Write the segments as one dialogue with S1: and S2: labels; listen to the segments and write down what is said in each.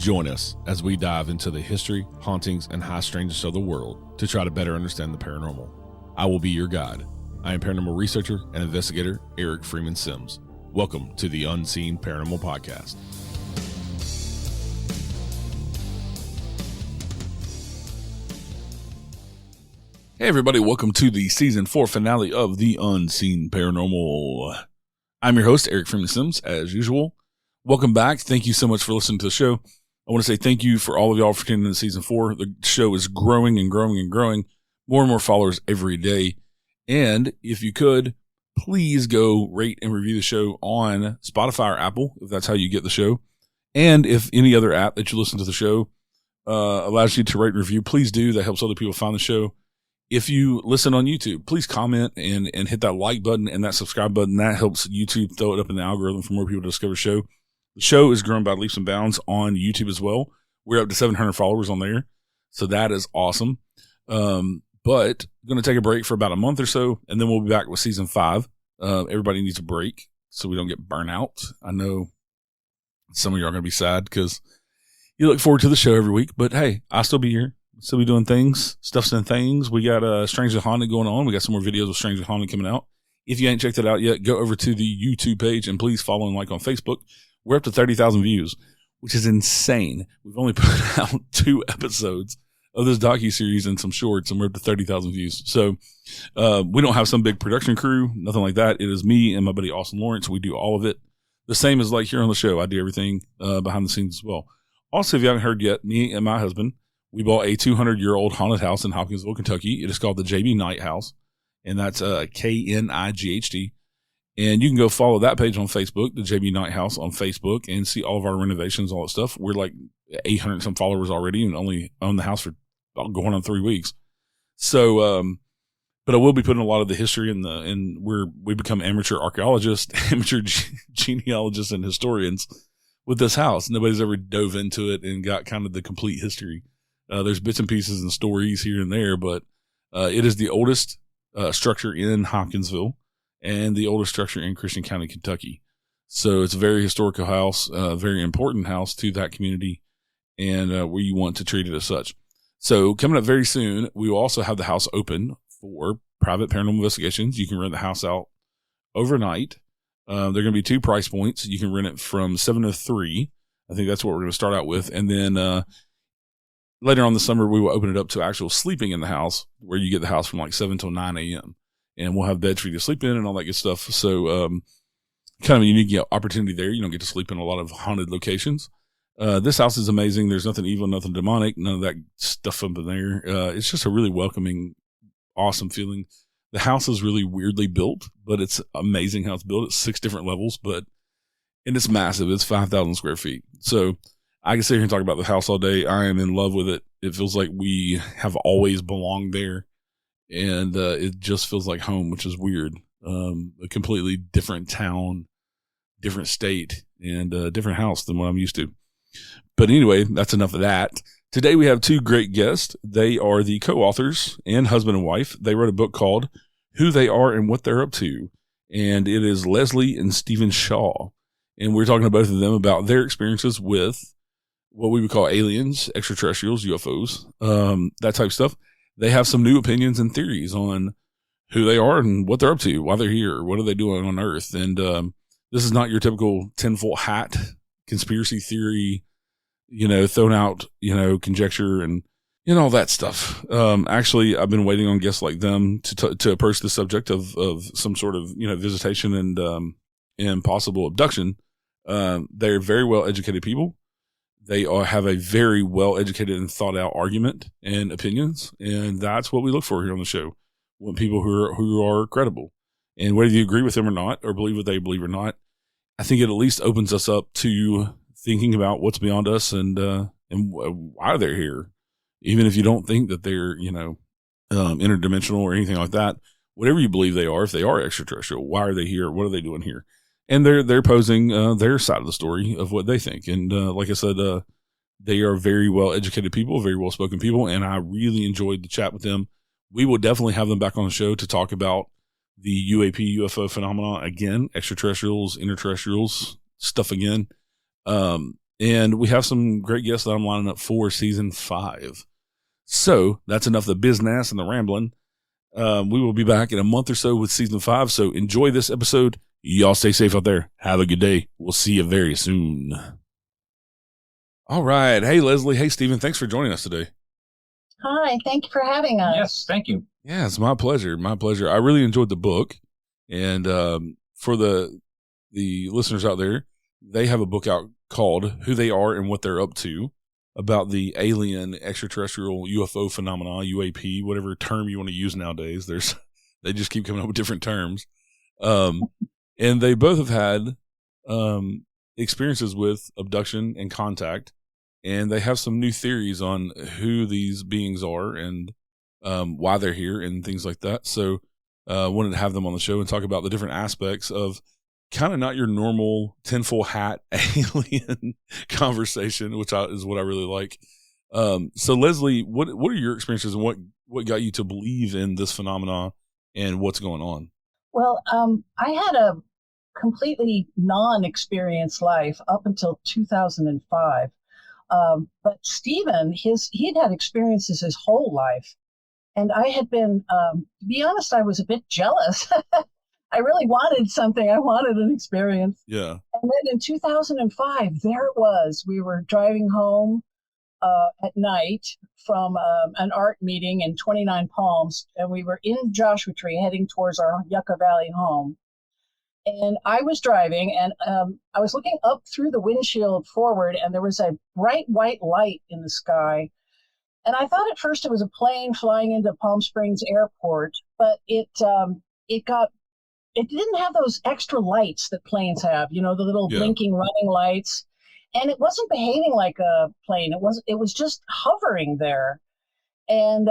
S1: Join us as we dive into the history, hauntings, and high strangeness of the world to try to better understand the paranormal. I will be your guide. I am paranormal researcher and investigator Eric Freeman Sims. Welcome to the Unseen Paranormal Podcast. Hey everybody, welcome to the season 4 finale of the Unseen Paranormal. I'm your host, Eric Freeman Sims, as usual. Welcome back. Thank you so much for listening to the show. I want to say thank you for all of y'all for tuning in to season 4. The show is growing and growing and growing. More and more followers every day. And if you could, please go rate and review the show on Spotify or Apple, if that's how you get the show. And if any other app that you listen to the show allows you to rate and review, please do. That helps other people find the show. If you listen on YouTube, please comment and hit that like button and that subscribe button. That helps YouTube throw it up in the algorithm for more people to discover the show. The show is growing by leaps and bounds on YouTube as well. We're up to 700 followers on there. So that is awesome. But going to take a break for about a month or so, and then we'll be back with season 5. Everybody needs a break so we don't get burnt out. I know some of you are going to be sad because you look forward to the show every week, but hey, I'll still be here. Still be doing things, stuffs and things. We got Strangely Haunted going on. We got some more videos of Strangely Haunted coming out. If you ain't checked it out yet, go over to the YouTube page and please follow and like on Facebook. We're up to 30,000 views, which is insane. We've only put out 2 episodes of this docuseries and some shorts, and we're up to 30,000 views. So we don't have some big production crew, nothing like that. It is me and my buddy Austin Lawrence. We do all of it. The same as like here on the show. I do everything behind the scenes as well. Also, if you haven't heard yet, me and my husband, we bought a 200-year-old haunted house in Hopkinsville, Kentucky. It is called the JB Knight House, and that's KNIGHT. And you can go follow that page on Facebook, the JB Knight House on Facebook, and see all of our renovations, all that stuff. We're like 800 and some followers already and only own the house for going on 3 weeks. So, but I will be putting a lot of the history we become amateur archaeologists, amateur genealogists, and historians with this house. Nobody's ever dove into it and got kind of the complete history. There's bits and pieces and stories here and there, but it is the oldest structure in Hopkinsville and the oldest structure in Christian County, Kentucky. So it's a very historical house, very important house to that community, and we want to treat it as such. So coming up very soon, we will also have the house open for private paranormal investigations. You can rent the house out overnight. There are going to be 2 price points. You can rent it from 7 to 3. I think that's what we're going to start out with. And then later on this summer, we will open it up to actual sleeping in the house, where you get the house from like 7 till 9 a.m. And we'll have beds for you to sleep in and all that good stuff. So kind of a unique opportunity there. You don't get to sleep in a lot of haunted locations. This house is amazing. There's nothing evil, nothing demonic, none of that stuff up in there. It's just a really welcoming, awesome feeling. The house is really weirdly built, but it's amazing how it's built. It's 6 different levels, and it's massive. It's 5,000 square feet. So I can sit here and talk about the house all day. I am in love with it. It feels like we have always belonged there, and it just feels like home, which is weird. A completely different town, different state, and a different house than what I'm used to. But anyway, that's enough of that. Today we have 2 great guests. They are the co-authors and husband and wife. They wrote a book called Who They Are and What They're Up To. And it is Leslie and Stephen Shaw. And we're talking to both of them about their experiences with what we would call aliens, extraterrestrials, UFOs, that type of stuff. They have some new opinions and theories on who they are and what they're up to, why they're here, what are they doing on Earth. And this is not your typical tinfoil hat conspiracy theory, thrown out, conjecture and all that stuff. Actually, I've been waiting on guests like them to approach the subject of some sort of, visitation and possible abduction. They're very well educated people. They have a very well educated and thought out argument and opinions. And that's what we look for here on the show. We want people who are credible, and whether you agree with them or not, or believe what they believe or not, I think it at least opens us up to thinking about what's beyond us and why they're here. Even if you don't think that they're, interdimensional or anything like that, whatever you believe they are, if they are extraterrestrial, why are they here? What are they doing here? And they're posing their side of the story of what they think. And like I said, they are very well educated people, very well spoken people, and I really enjoyed the chat with them. We will definitely have them back on the show to talk about the UAP, UFO phenomena again, extraterrestrials, interterrestrials, stuff again. And we have some great guests that I'm lining up for season 5. So that's enough of the business and the rambling. We will be back in a month or so with season 5. So enjoy this episode. Y'all stay safe out there. Have a good day. We'll see you very soon. All right. Hey, Leslie. Hey, Stephen. Thanks for joining us today.
S2: Hi. Thank you for having us.
S3: Yes, thank you.
S1: Yeah, it's my pleasure. My pleasure. I really enjoyed the book. And for the listeners out there, they have a book out called Who They Are and What They're Up To, about the alien extraterrestrial UFO phenomena, UAP, whatever term you want to use nowadays. They just keep coming up with different terms. And they both have had experiences with abduction and contact, and they have some new theories on who these beings are and why they're here and things like that. So wanted to have them on the show and talk about the different aspects of kind of not your normal tinfoil hat alien conversation, which is what I really like. So Leslie, what are your experiences and what got you to believe in this phenomena and what's going on?
S2: Well, I had a completely non-experienced life up until 2005. But Stephen, he'd had experiences his whole life. And I had been, to be honest, I was a bit jealous. I really wanted something. I wanted an experience.
S1: Yeah.
S2: And then in 2005, there it was. We were driving home at night from an art meeting in 29 Palms, and we were in Joshua Tree heading towards our Yucca Valley home. And I was driving, and I was looking up through the windshield forward, and there was a bright white light in the sky. And I thought at first it was a plane flying into Palm Springs Airport, but it didn't have those extra lights that planes have, the little blinking running lights. And it wasn't behaving like a plane. It was just hovering there. And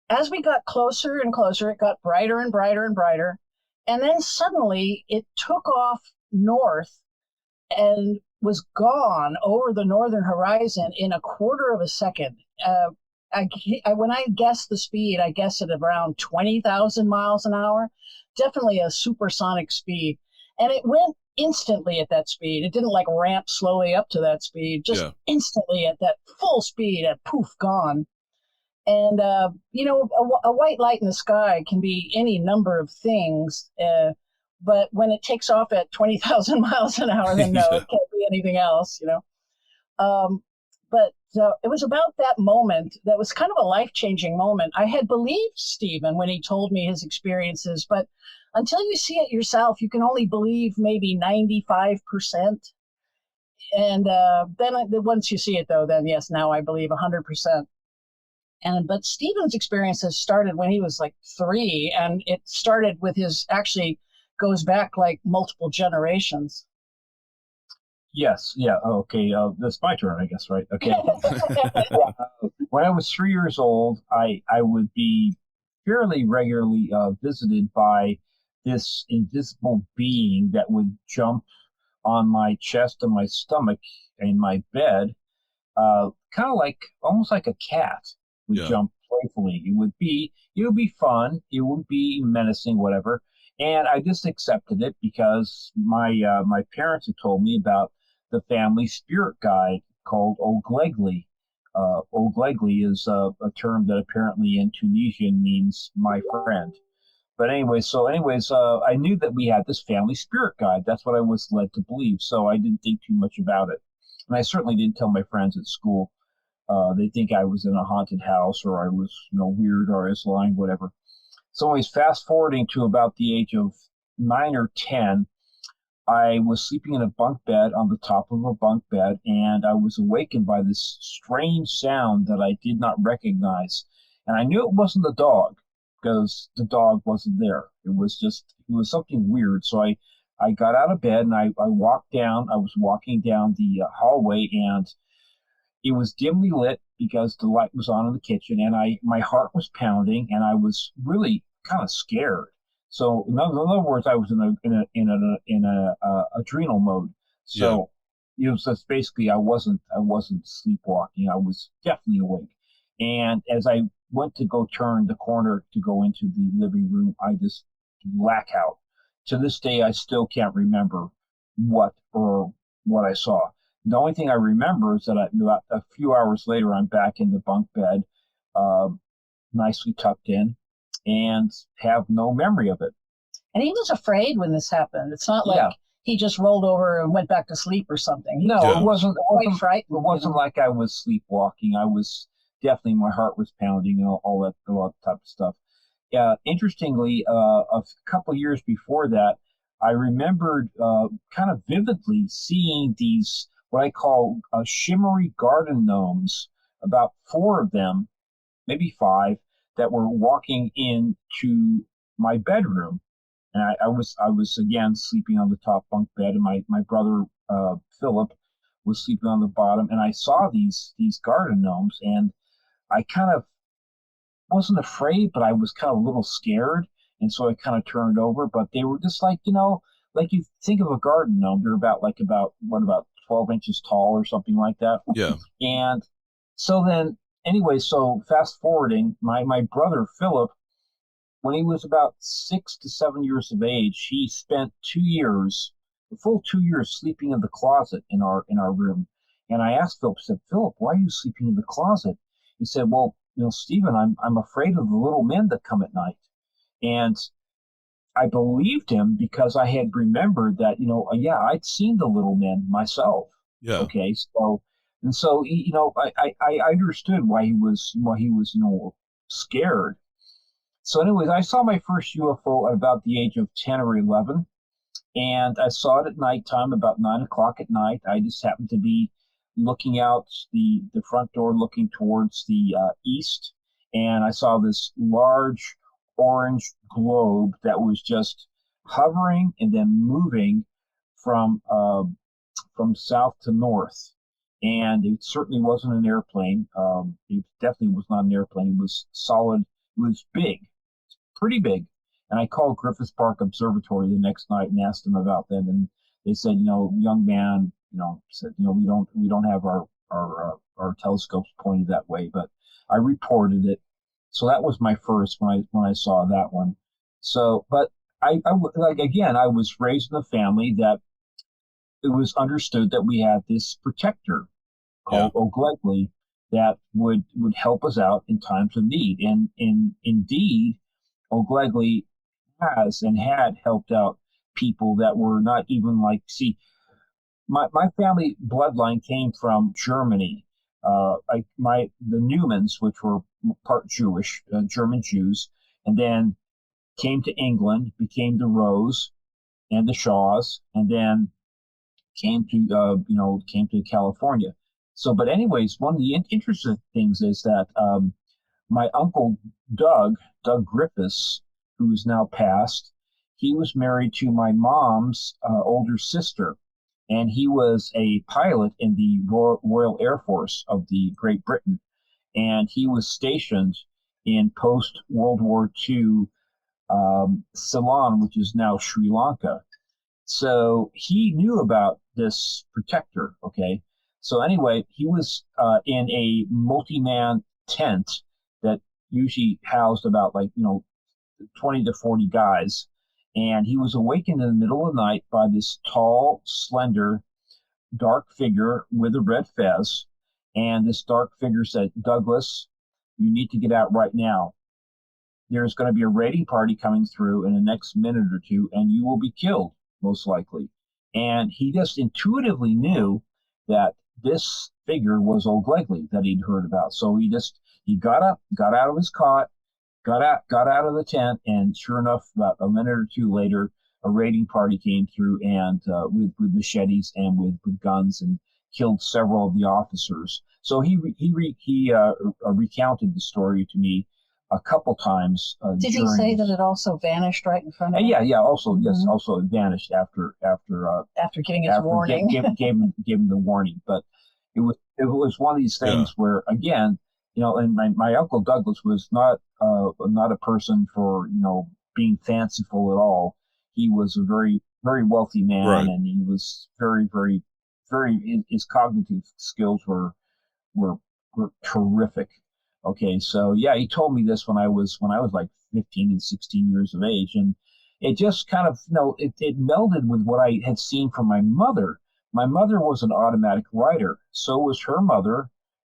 S2: as we got closer and closer, it got brighter and brighter and brighter. And then suddenly it took off north and was gone over the northern horizon in a quarter of a second. When I guessed the speed, I guessed it around 20,000 miles an hour, definitely a supersonic speed. And it went instantly at that speed. It didn't like ramp slowly up to that speed, just instantly at that full speed, at poof, gone. And, a white light in the sky can be any number of things. But when it takes off at 20,000 miles an hour, then no, it can't be anything else, But it was about that moment that was kind of a life-changing moment. I had believed Stephen when he told me his experiences, but until you see it yourself, you can only believe maybe 95%. And then once you see it, though, then yes, now I believe 100%. But Stephen's experiences started when he was like 3, and it started with actually goes back like multiple generations.
S3: Yes, yeah, okay. That's my turn, I guess, right? Okay. When I was 3 years old, I would be fairly regularly visited by this invisible being that would jump on my chest and my stomach in my bed, kind of like almost like a cat would jump playfully. It would be fun. It would be menacing, whatever. And I just accepted it because my parents had told me about the family spirit guide called Oglegli. Oglegli is a term that apparently in Tunisian means my friend. But anyways, I knew that we had this family spirit guide. That's what I was led to believe. So I didn't think too much about it. And I certainly didn't tell my friends at school. They think I was in a haunted house or I was, weird or I was lying, whatever. So anyways, fast forwarding to about the age of 9 or 10, I was sleeping in a bunk bed on the top of a bunk bed, and I was awakened by this strange sound that I did not recognize. And I knew it wasn't the dog because the dog wasn't there. It was something weird. So I got out of bed and I walked down. I was walking down the hallway, and it was dimly lit because the light was on in the kitchen, and my heart was pounding, and I was really kind of scared. So in other words, I was in a adrenal mode. So it was just basically I wasn't sleepwalking. I was definitely awake. And as I went to go turn the corner to go into the living room, I just black out. To this day, I still can't remember what I saw. The only thing I remember is that about a few hours later, I'm back in the bunk bed, uh, nicely tucked in, and have no memory of it.
S2: And he was afraid when this happened. It's not like he just rolled over and went back to sleep or something.
S3: It wasn't
S2: quite frightened.
S3: It wasn't like I was sleepwalking. I was definitely, my heart was pounding and all that type of stuff. Interestingly, a couple years before that, I remembered kind of vividly seeing these, what I call shimmery garden gnomes, about 4 of them, maybe 5, that were walking into my bedroom. And I was again sleeping on the top bunk bed, and my brother Philip was sleeping on the bottom. And I saw these garden gnomes, and I kind of wasn't afraid, but I was kind of a little scared, and so I kind of turned over. But they were just like, like you think of a garden gnome, they're about 12 inches tall or something like that.
S1: Yeah.
S3: And so then, anyway, so fast forwarding, my brother Philip, when he was about 6 to 7 years of age, he spent 2 years, a full 2 years, sleeping in the closet in our room. And I asked Philip, said, Philip, why are you sleeping in the closet? He said, well, Stephen, I'm afraid of the little men that come at night. And I believed him because I had remembered that, I'd seen the little men myself.
S1: Yeah.
S3: Okay. So I understood why he was scared. So anyways, I saw my first UFO at about the age of 10 or 11, and I saw it at nighttime, about 9 o'clock at night. I just happened to be looking out the front door, looking towards the east, and I saw this large orange globe that was just hovering and then moving from south to north. And it certainly wasn't an airplane. It definitely was not an airplane. It was solid. It was big, pretty big. And I called Griffith Park Observatory the next night and asked them about them. And they said, young man, said, we don't have our telescopes pointed that way, but I reported it. So that was my first when I saw that one. So, but I was raised in a family that it was understood that we had this protector called O'Glegley that would help us out in times of need. And indeed, O'Glegley has and had helped out people that were not even my family bloodline came from Germany. The Newmans, which were part Jewish, German Jews, and then came to England, became the Rose and the Shaws, and then came to California. So, but anyways, one of the interesting things is that my uncle Doug Griffiths, who's now passed, he was married to my mom's older sister, and he was a pilot in the Royal Air Force of the Great Britain, and he was stationed in post-World War II Ceylon, which is now Sri Lanka. So he knew about this protector, okay? So anyway, he was in a multi-man tent that usually housed about 20 to 40 guys. And he was awakened in the middle of the night by this tall, slender, dark figure with a red fez. And this dark figure said, Douglas, you need to get out right now. There's going to be a raiding party coming through in the next minute or two, and you will be killed, most likely. And he just intuitively knew that this figure was O'Glegley that he'd heard about. So he got up, got out of his cot, got out of the tent, and sure enough, about a minute or two later, a raiding party came through and with machetes and with guns, and killed several of the officers. So he recounted the story to me a couple times.
S2: Did he say that it also vanished right in front of him?
S3: Yeah. Also, yes, also it vanished after
S2: giving his warning.
S3: Gave him the warning. But it was one of these things where, again, and my uncle Douglas was not a person for being fanciful at all. He was a very, very wealthy man, right. And he was very, very, very. His cognitive skills were terrific. Okay, so yeah, he told me this when I was like 15 and 16 years of age, and it just kind of it melded with what I had seen from my mother My mother was an automatic writer. So was her mother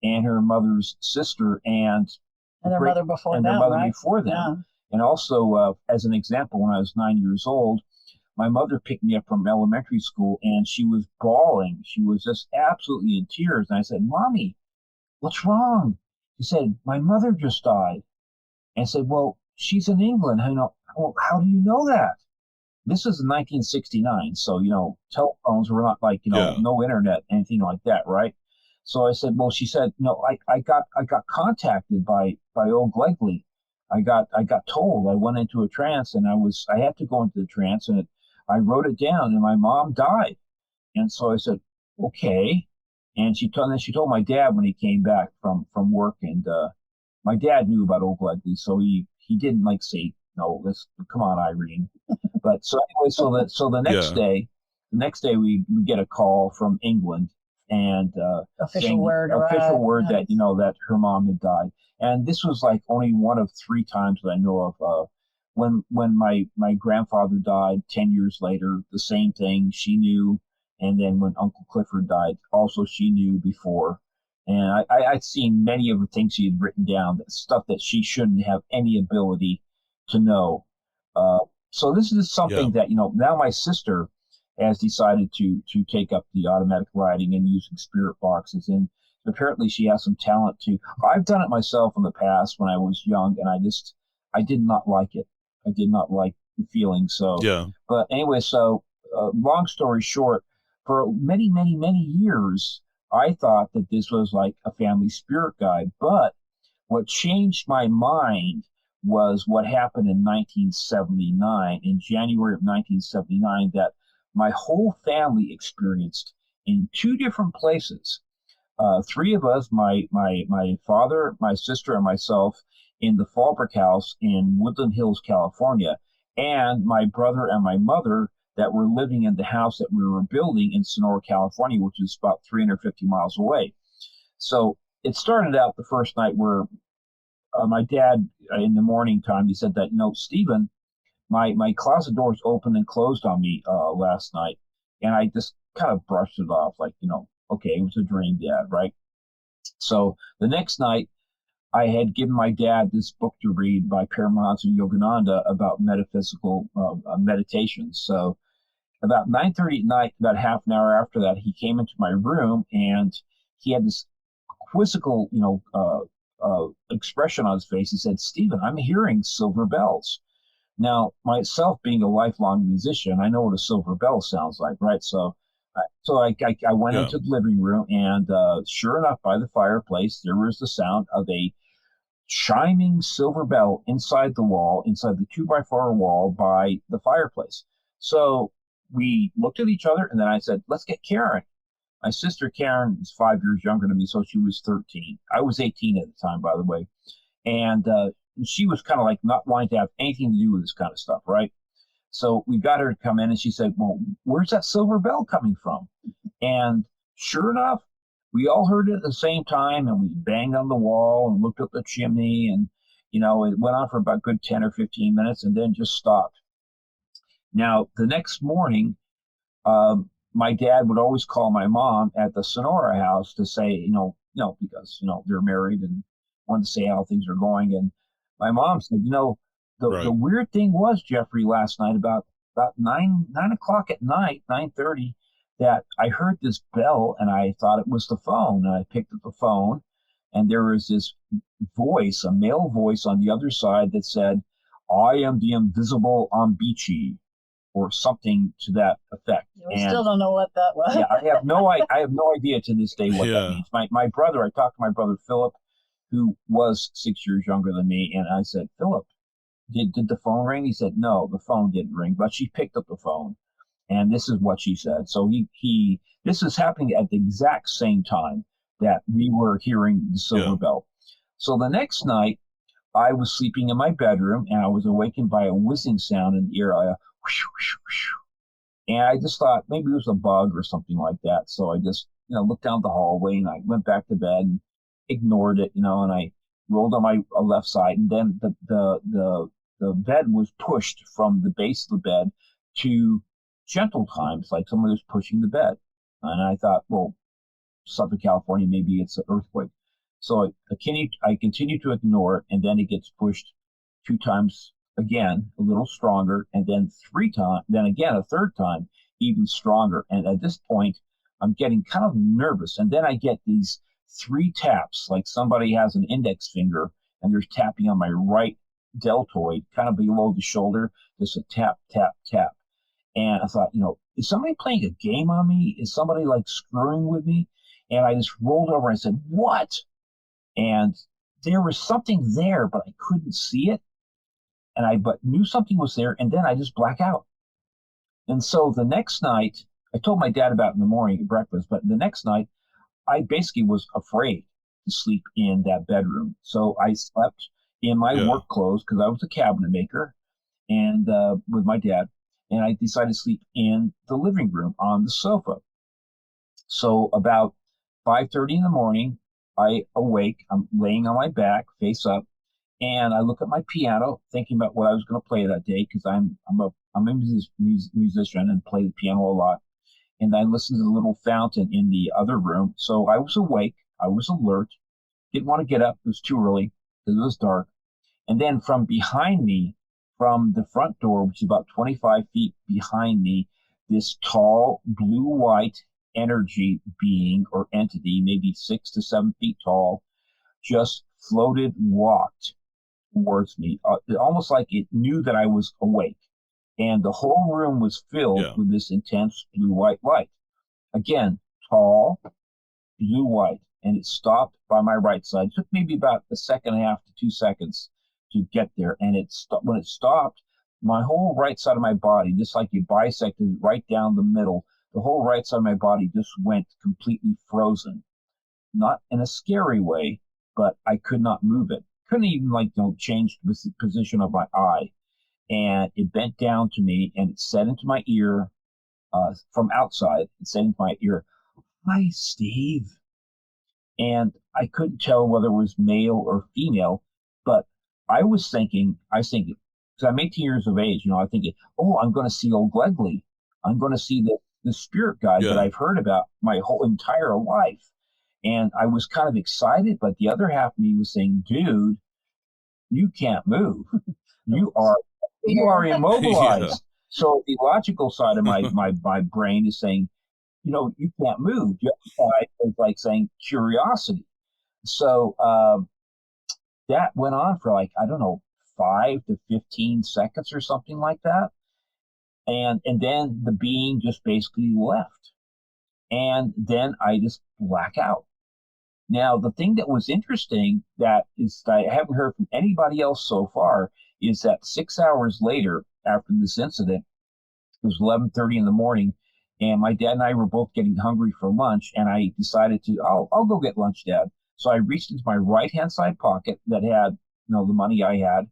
S3: and her mother's sister and
S2: their mother before them. Right?
S3: Before them. Yeah. And also, as an example, when I was 9 years old, my mother picked me up from elementary school and she was bawling. She was just absolutely in tears. And I said, Mommy, what's wrong? She said, my mother just died. And I said, well, she's in England. How do you know that? This is in 1969. So, telephones were not like, no internet, anything like that, right? So I said, well, she said, I got contacted by old Glegley. I got told. I went into a trance and I had to go into the trance and I wrote it down and my mom died. And so I said, okay. And she told my dad when he came back from work, and my dad knew about old Glegley, so he didn't like say, no, come on, Irene. But so anyway, so the next day we get a call from England and
S2: official word
S3: that that her mom had died. And this was like only one of 3 times that I know of. When my grandfather died 10 years later, the same thing, she knew. And then when Uncle Clifford died, also she knew before. And I'd seen many of the things she had written down, stuff that she shouldn't have any ability to know. So this is something that, now my sister has decided to take up the automatic writing and using spirit boxes. And apparently she has some talent too. I've done it myself in the past when I was young, and I did not like it. I did not like the feeling. So, but anyway, so long story short, for many, many, many years, I thought that this was like a family spirit guide. But what changed my mind was what happened in 1979, in January of 1979, that my whole family experienced in 2 different places. 3 of us, my father, my sister, and myself, in the Fallbrook house in Woodland Hills, California, and my brother and my mother that were living in the house that we were building in Sonora, California, which is about 350 miles away. So it started out the first night where my dad, in the morning time, he said that, Stephen, my closet doors opened and closed on me last night. And I just kind of brushed it off like, okay, it was a dream, Dad, right? So the next night, I had given my dad this book to read by Paramahansa Yogananda about metaphysical meditations. So about 9:30 at night, about half an hour after that, he came into my room and he had this quizzical, expression on his face. He said, Stephen, I'm hearing silver bells. Now, myself being a lifelong musician, I know what a silver bell sounds like, right? So I went into the living room, and sure enough, by the fireplace, there was the sound of a chiming silver bell inside the 2x4 wall by the fireplace. So we looked at each other, and then I said, let's get Karen. My sister Karen is 5 years younger than me, so she was 13. I was 18 at the time, by the way. And she was kind of like not wanting to have anything to do with this kind of stuff, right? So we got her to come in, and she said, well, where's that silver bell coming from? And sure enough, we all heard it at the same time, and we banged on the wall and looked up the chimney, and, it went on for about a good 10 or 15 minutes and then just stopped. Now, the next morning, my dad would always call my mom at the Sonora house to say, because, they're married and wanted to say how things are going. And my mom said, the weird thing was, Jeffrey, last night about 9 o'clock at night, 9:30, that I heard this bell and I thought it was the phone. And I picked up the phone and there was this voice, a male voice on the other side that said, I am the invisible Ambichi, or something to that effect.
S2: We still don't know what that was.
S3: Yeah, I have no idea to this day what that means. My brother, I talked to my brother Philip, who was 6 years younger than me, and I said, Philip, did the phone ring? He said, no, the phone didn't ring, but she picked up the phone, and this is what she said. So this is happening at the exact same time that we were hearing the silver bell. So the next night, I was sleeping in my bedroom, and I was awakened by a whizzing sound in the air. And I just thought maybe it was a bug or something like that. So I just, looked down the hallway and I went back to bed and ignored it, and I rolled on my left side. And then the bed was pushed from the base of the bed to gentle times, like someone was pushing the bed. And I thought, well, Southern California, maybe it's an earthquake. So I continue to ignore it, and then it gets pushed 2 times again, a little stronger, and then 3 times, then again a 3rd time, even stronger. And at this point, I'm getting kind of nervous. And then I get these 3 taps, like somebody has an index finger and they're tapping on my right deltoid, kind of below the shoulder, just a tap, tap, tap. And I thought, is somebody playing a game on me? Is somebody like screwing with me? And I just rolled over and I said, what? And there was something there, but I couldn't see it. And I but knew something was there, and then I just black out. And so the next night, I told my dad about it in the morning at breakfast, but the next night, I basically was afraid to sleep in that bedroom. So I slept in my work clothes because I was a cabinet maker, and with my dad, and I decided to sleep in the living room on the sofa. So about 5:30 in the morning, I awake. I'm laying on my back, face up, and I look at my piano, thinking about what I was going to play that day because I'm a musician and play the piano a lot. And I listened to the little fountain in the other room. So I was awake. I was alert. Didn't want to get up. It was too early because it was dark. And then from behind me, from the front door, which is about 25 feet behind me, this tall blue-white energy being or entity, maybe 6 to 7 feet tall, just walked towards me, almost like it knew that I was awake. And the whole room was filled with this intense blue-white light. Again, tall, blue-white, and it stopped by my right side. It took maybe about a second and a half to 2 seconds to get there. And when it stopped, my whole right side of my body, just like you bisected right down the middle, the whole right side of my body just went completely frozen. Not in a scary way, but I could not move it. Couldn't even change the position of my eye. And it bent down to me and it said into my ear, from outside, it said into my ear, "Hi, Steve." And I couldn't tell whether it was male or female, but I was thinking, because I'm 18 years of age, I'm thinking, oh, I'm going to see old Glegley. I'm going to see the spirit guide that I've heard about my whole entire life. And I was kind of excited, but the other half of me was saying, dude, you can't move. You are immobilized. So the logical side of my brain is saying, you can't move. The other side is like saying curiosity. So that went on for 5 to 15 seconds or something like that. And then the being just basically left. And then I just black out. Now, the thing that was interesting that I haven't heard from anybody else so far is that 6 hours later, after this incident, it was 11:30 in the morning, and my dad and I were both getting hungry for lunch, and I decided I'll go get lunch, Dad. So I reached into my right-hand side pocket that had, the money I had,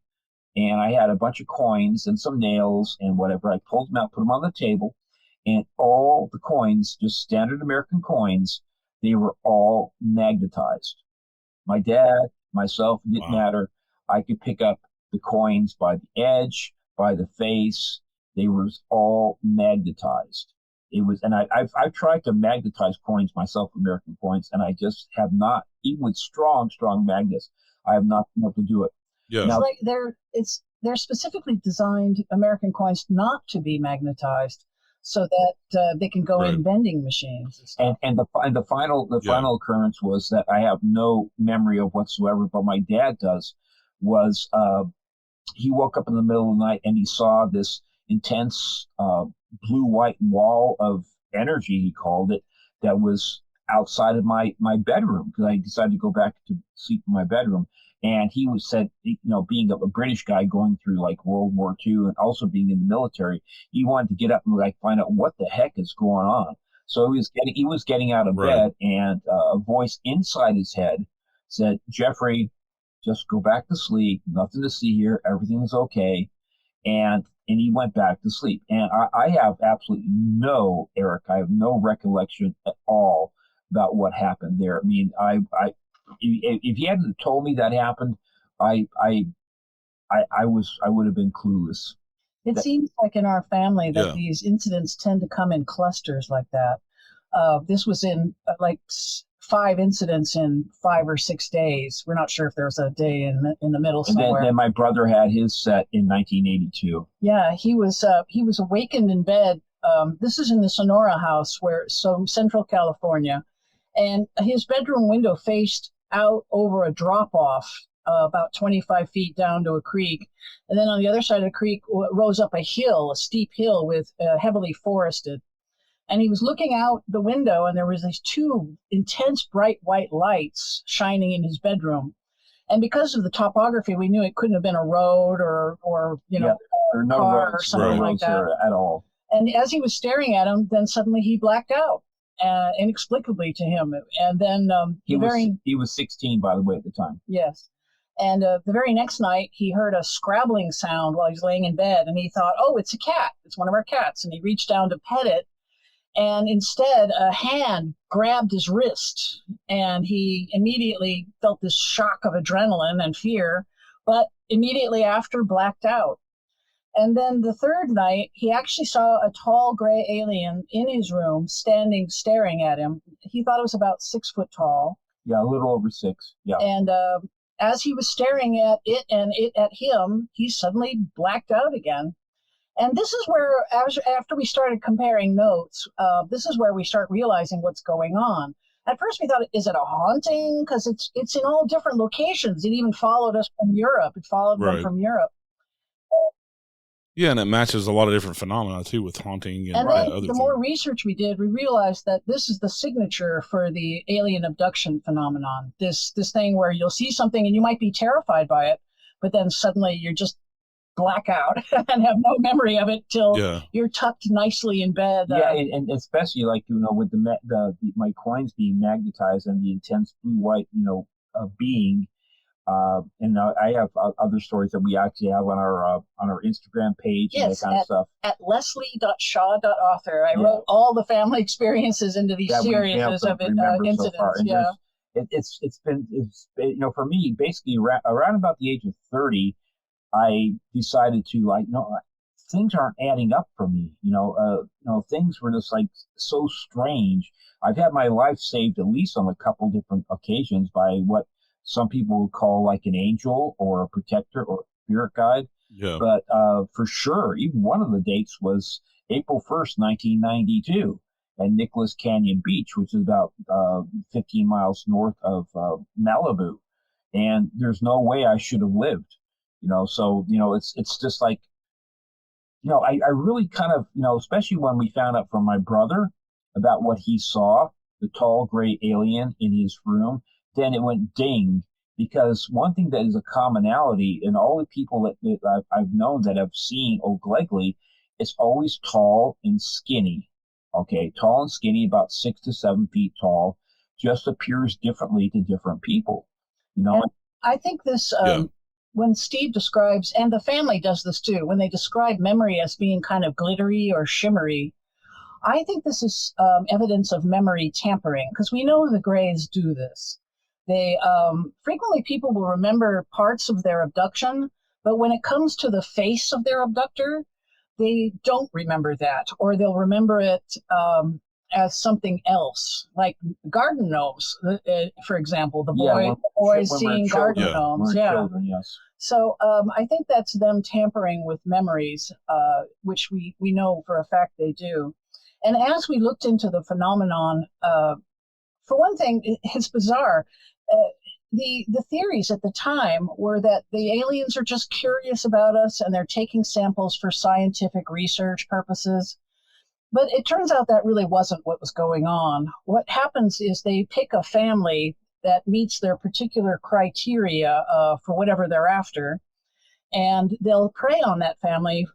S3: and I had a bunch of coins and some nails and whatever. I pulled them out, put them on the table, and all the coins, just standard American coins, they were all magnetized. My dad, myself, it didn't matter. I could pick up the coins by the edge, by the face. They were all magnetized. And I've tried to magnetize coins myself, American coins, and I just have not, even with strong magnets, I have not been able to do it.
S1: Yeah.
S2: Now, they're specifically designed, American coins, not to be magnetized, so that they can go in vending machines.
S3: And the final occurrence was that I have no memory of whatsoever, but my dad does. Was he woke up in the middle of the night and he saw this intense blue-white wall of energy, he called it, that was outside of my bedroom, because I decided to go back to sleep in my bedroom. And he said, being a British guy going through World War II and also being in the military, he wanted to get up and find out what the heck is going on. So he was getting out of bed, and a voice inside his head said, "Jeffrey, just go back to sleep. Nothing to see here. Everything's okay." And he went back to sleep. And I have absolutely Eric, I have no recollection at all about what happened there. I mean, if you hadn't told me that happened, I would have been clueless.
S2: It seems like in our family that these incidents tend to come in clusters like that. This was in like 5 incidents in 5 or 6 days. We're not sure if there was a day in the middle somewhere.
S3: And then my brother had his set in 1982.
S2: Yeah, he was awakened in bed. This is in the Sonora house, Central California, and his bedroom window faced out over a drop off about 25 feet down to a creek, and then on the other side of the creek rose up a steep hill with heavily forested. And he was looking out the window, and there was these 2 intense bright white lights shining in his bedroom. And because of the topography, we knew it couldn't have been a road or
S3: or no
S2: car
S3: roads,
S2: or something like that
S3: at all.
S2: And as he was staring at him, then suddenly he blacked out, inexplicably to him. And then
S3: he was 16, by the way, at the time.
S2: Yes. And the very next night, he heard a scrabbling sound while he was laying in bed, and he thought, "Oh, it's a cat. It's one of our cats." And he reached down to pet it, and instead a hand grabbed his wrist, and he immediately felt this shock of adrenaline and fear, but immediately after blacked out. And then the third night, he actually saw a tall gray alien in his room standing, staring at him. He thought it was about 6 foot tall.
S3: Yeah, a little over 6. Yeah.
S2: And as he was staring at it and it at him, he suddenly blacked out again. And this is where, after we started comparing notes, this is where we start realizing what's going on. At first we thought, is it a haunting? Because it's in all different locations. It even followed us from Europe. It followed them from Europe.
S1: Yeah, and it matches a lot of different phenomena, too, with haunting and
S2: then
S1: other
S2: the more research we did, we realized that this is the signature for the alien abduction phenomenon. This thing where you'll see something and you might be terrified by it, but then suddenly you're just black out and have no memory of it till you're tucked nicely in bed.
S3: And especially like, with my coins being magnetized and the intense blue-white, being. And I have other stories that we actually have on our Instagram page and that kind of stuff.
S2: At leslie.shaw.author. I wrote all the family experiences into these series of incidents.
S3: So far. And it's been for me, basically around about the age of 30, I decided to things aren't adding up for me. Things were just like so strange. I've had my life saved at least on a couple different occasions by what some people would call like an angel or a protector or spirit guide.
S1: Yeah.
S3: But for sure, even one of the dates was April 1st, 1992 at Nicholas Canyon Beach, which is about 15 miles north of Malibu. And there's no way I should have lived, So, it's just like, I really kind of, especially when we found out from my brother about what he saw, the tall gray alien in his room, then it went ding, because one thing that is a commonality in all the people that I've known that have seen O'Glegley, it's always tall and skinny. Okay, tall and skinny, about 6 to 7 feet tall, just appears differently to different people.
S2: And I think this, when Steve describes, and the family does this too, when they describe memory as being kind of glittery or shimmery, I think this is evidence of memory tampering, because we know the Greys do this. They frequently people will remember parts of their abduction, but when it comes to the face of their abductor, they don't remember that, or they'll remember it as something else, like garden gnomes, for example. The boys seeing garden gnomes.
S3: Children, yes.
S2: So I think that's them tampering with memories, which we know for a fact they do. And as we looked into the phenomenon, for one thing, it's bizarre. The theories at the time were that the aliens are just curious about us and they're taking samples for scientific research purposes. But it turns out that really wasn't what was going on. What happens is they pick a family that meets their particular criteria for whatever they're after, and they'll prey on that family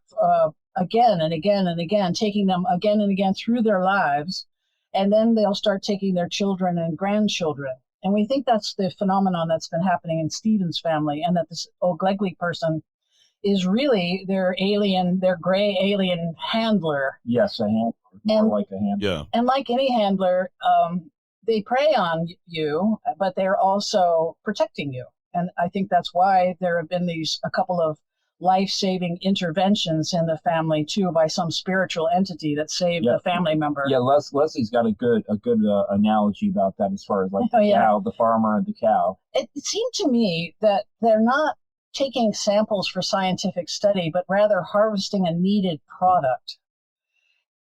S2: again and again and again, taking them again and again through their lives, and then they'll start taking their children and grandchildren. And we think that's the phenomenon that's been happening in Stephen's family, and that this O'Glegley person is really their gray alien handler.
S3: Yes, a handler, more like a handler.
S1: Yeah.
S2: And like any handler, they prey on you, but they're also protecting you. And I think that's why there have been a couple of life-saving interventions in the family too by some spiritual entity that saved a family member.
S3: Yeah, Leslie's got a good analogy about that as far as like cow, the farmer and the cow.
S2: It seemed to me that they're not taking samples for scientific study, but rather harvesting a needed product.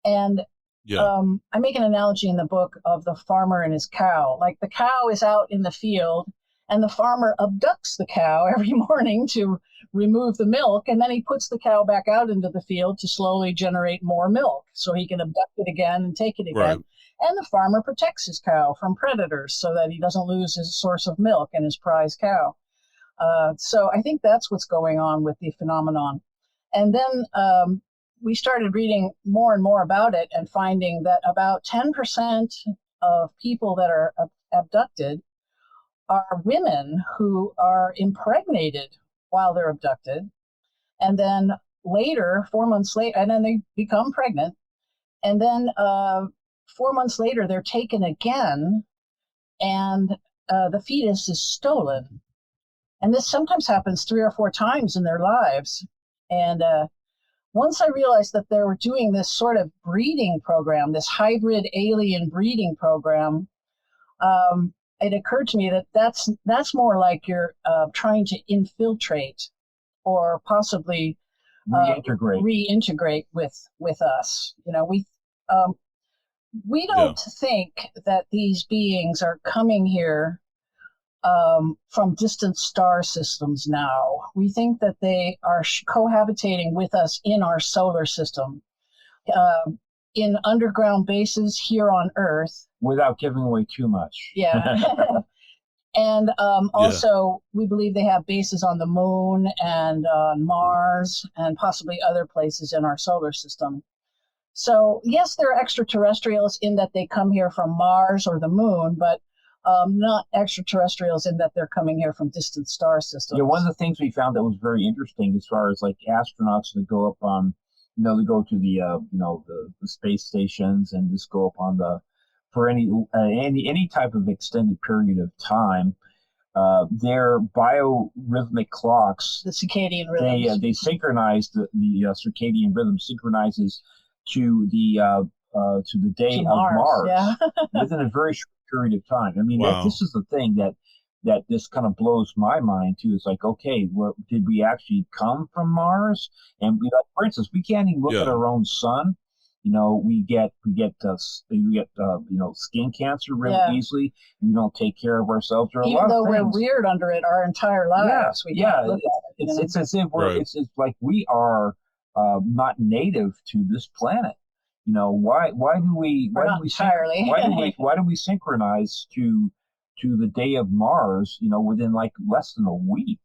S2: And I make an analogy in the book of the farmer and his cow. Like the cow is out in the field and the farmer abducts the cow every morning to remove the milk, and then he puts the cow back out into the field to slowly generate more milk so he can abduct it again and take it again. Right. And the farmer protects his cow from predators so that he doesn't lose his source of milk and his prize cow. So I think that's what's going on with the phenomenon. And then we started reading more and more about it and finding that about 10% of people that are abducted are women who are impregnated while they're abducted. And then later, 4 months later, and then they become pregnant. And then 4 months later, they're taken again and the fetus is stolen. And this sometimes happens 3 or 4 times in their lives. And once I realized that they were doing this sort of breeding program, this hybrid alien breeding program, it occurred to me that that's more like you're trying to infiltrate or possibly reintegrate with us. You know, we don't think that these beings are coming here from distant star systems now. We think that they are cohabitating with us in our solar system, in underground bases here on Earth.
S3: Without giving away too much.
S2: Yeah. And also, we believe they have bases on the moon and on Mars and possibly other places in our solar system. So, yes, they're extraterrestrials in that they come here from Mars or the moon, but not extraterrestrials in that they're coming here from distant star systems.
S3: Yeah, one of the things we found that was very interesting as far as like astronauts that go up on, they go to the the space stations and just go up on for any type of extended period of time, their biorhythmic clocks,
S2: the circadian rhythms,
S3: they synchronize the circadian rhythm synchronizes to the day of Mars within a very short period of time. I mean, this is the thing that this kind of blows my mind too. It's like, okay, did we actually come from Mars? And for instance, we can't even look at our own sun. We get skin cancer really easily. We don't take care of ourselves.
S2: Even though we're reared under it our entire lives.
S3: It's as if it's like we are not native to this planet. Why do we synchronize to the day of Mars? Within like less than a week.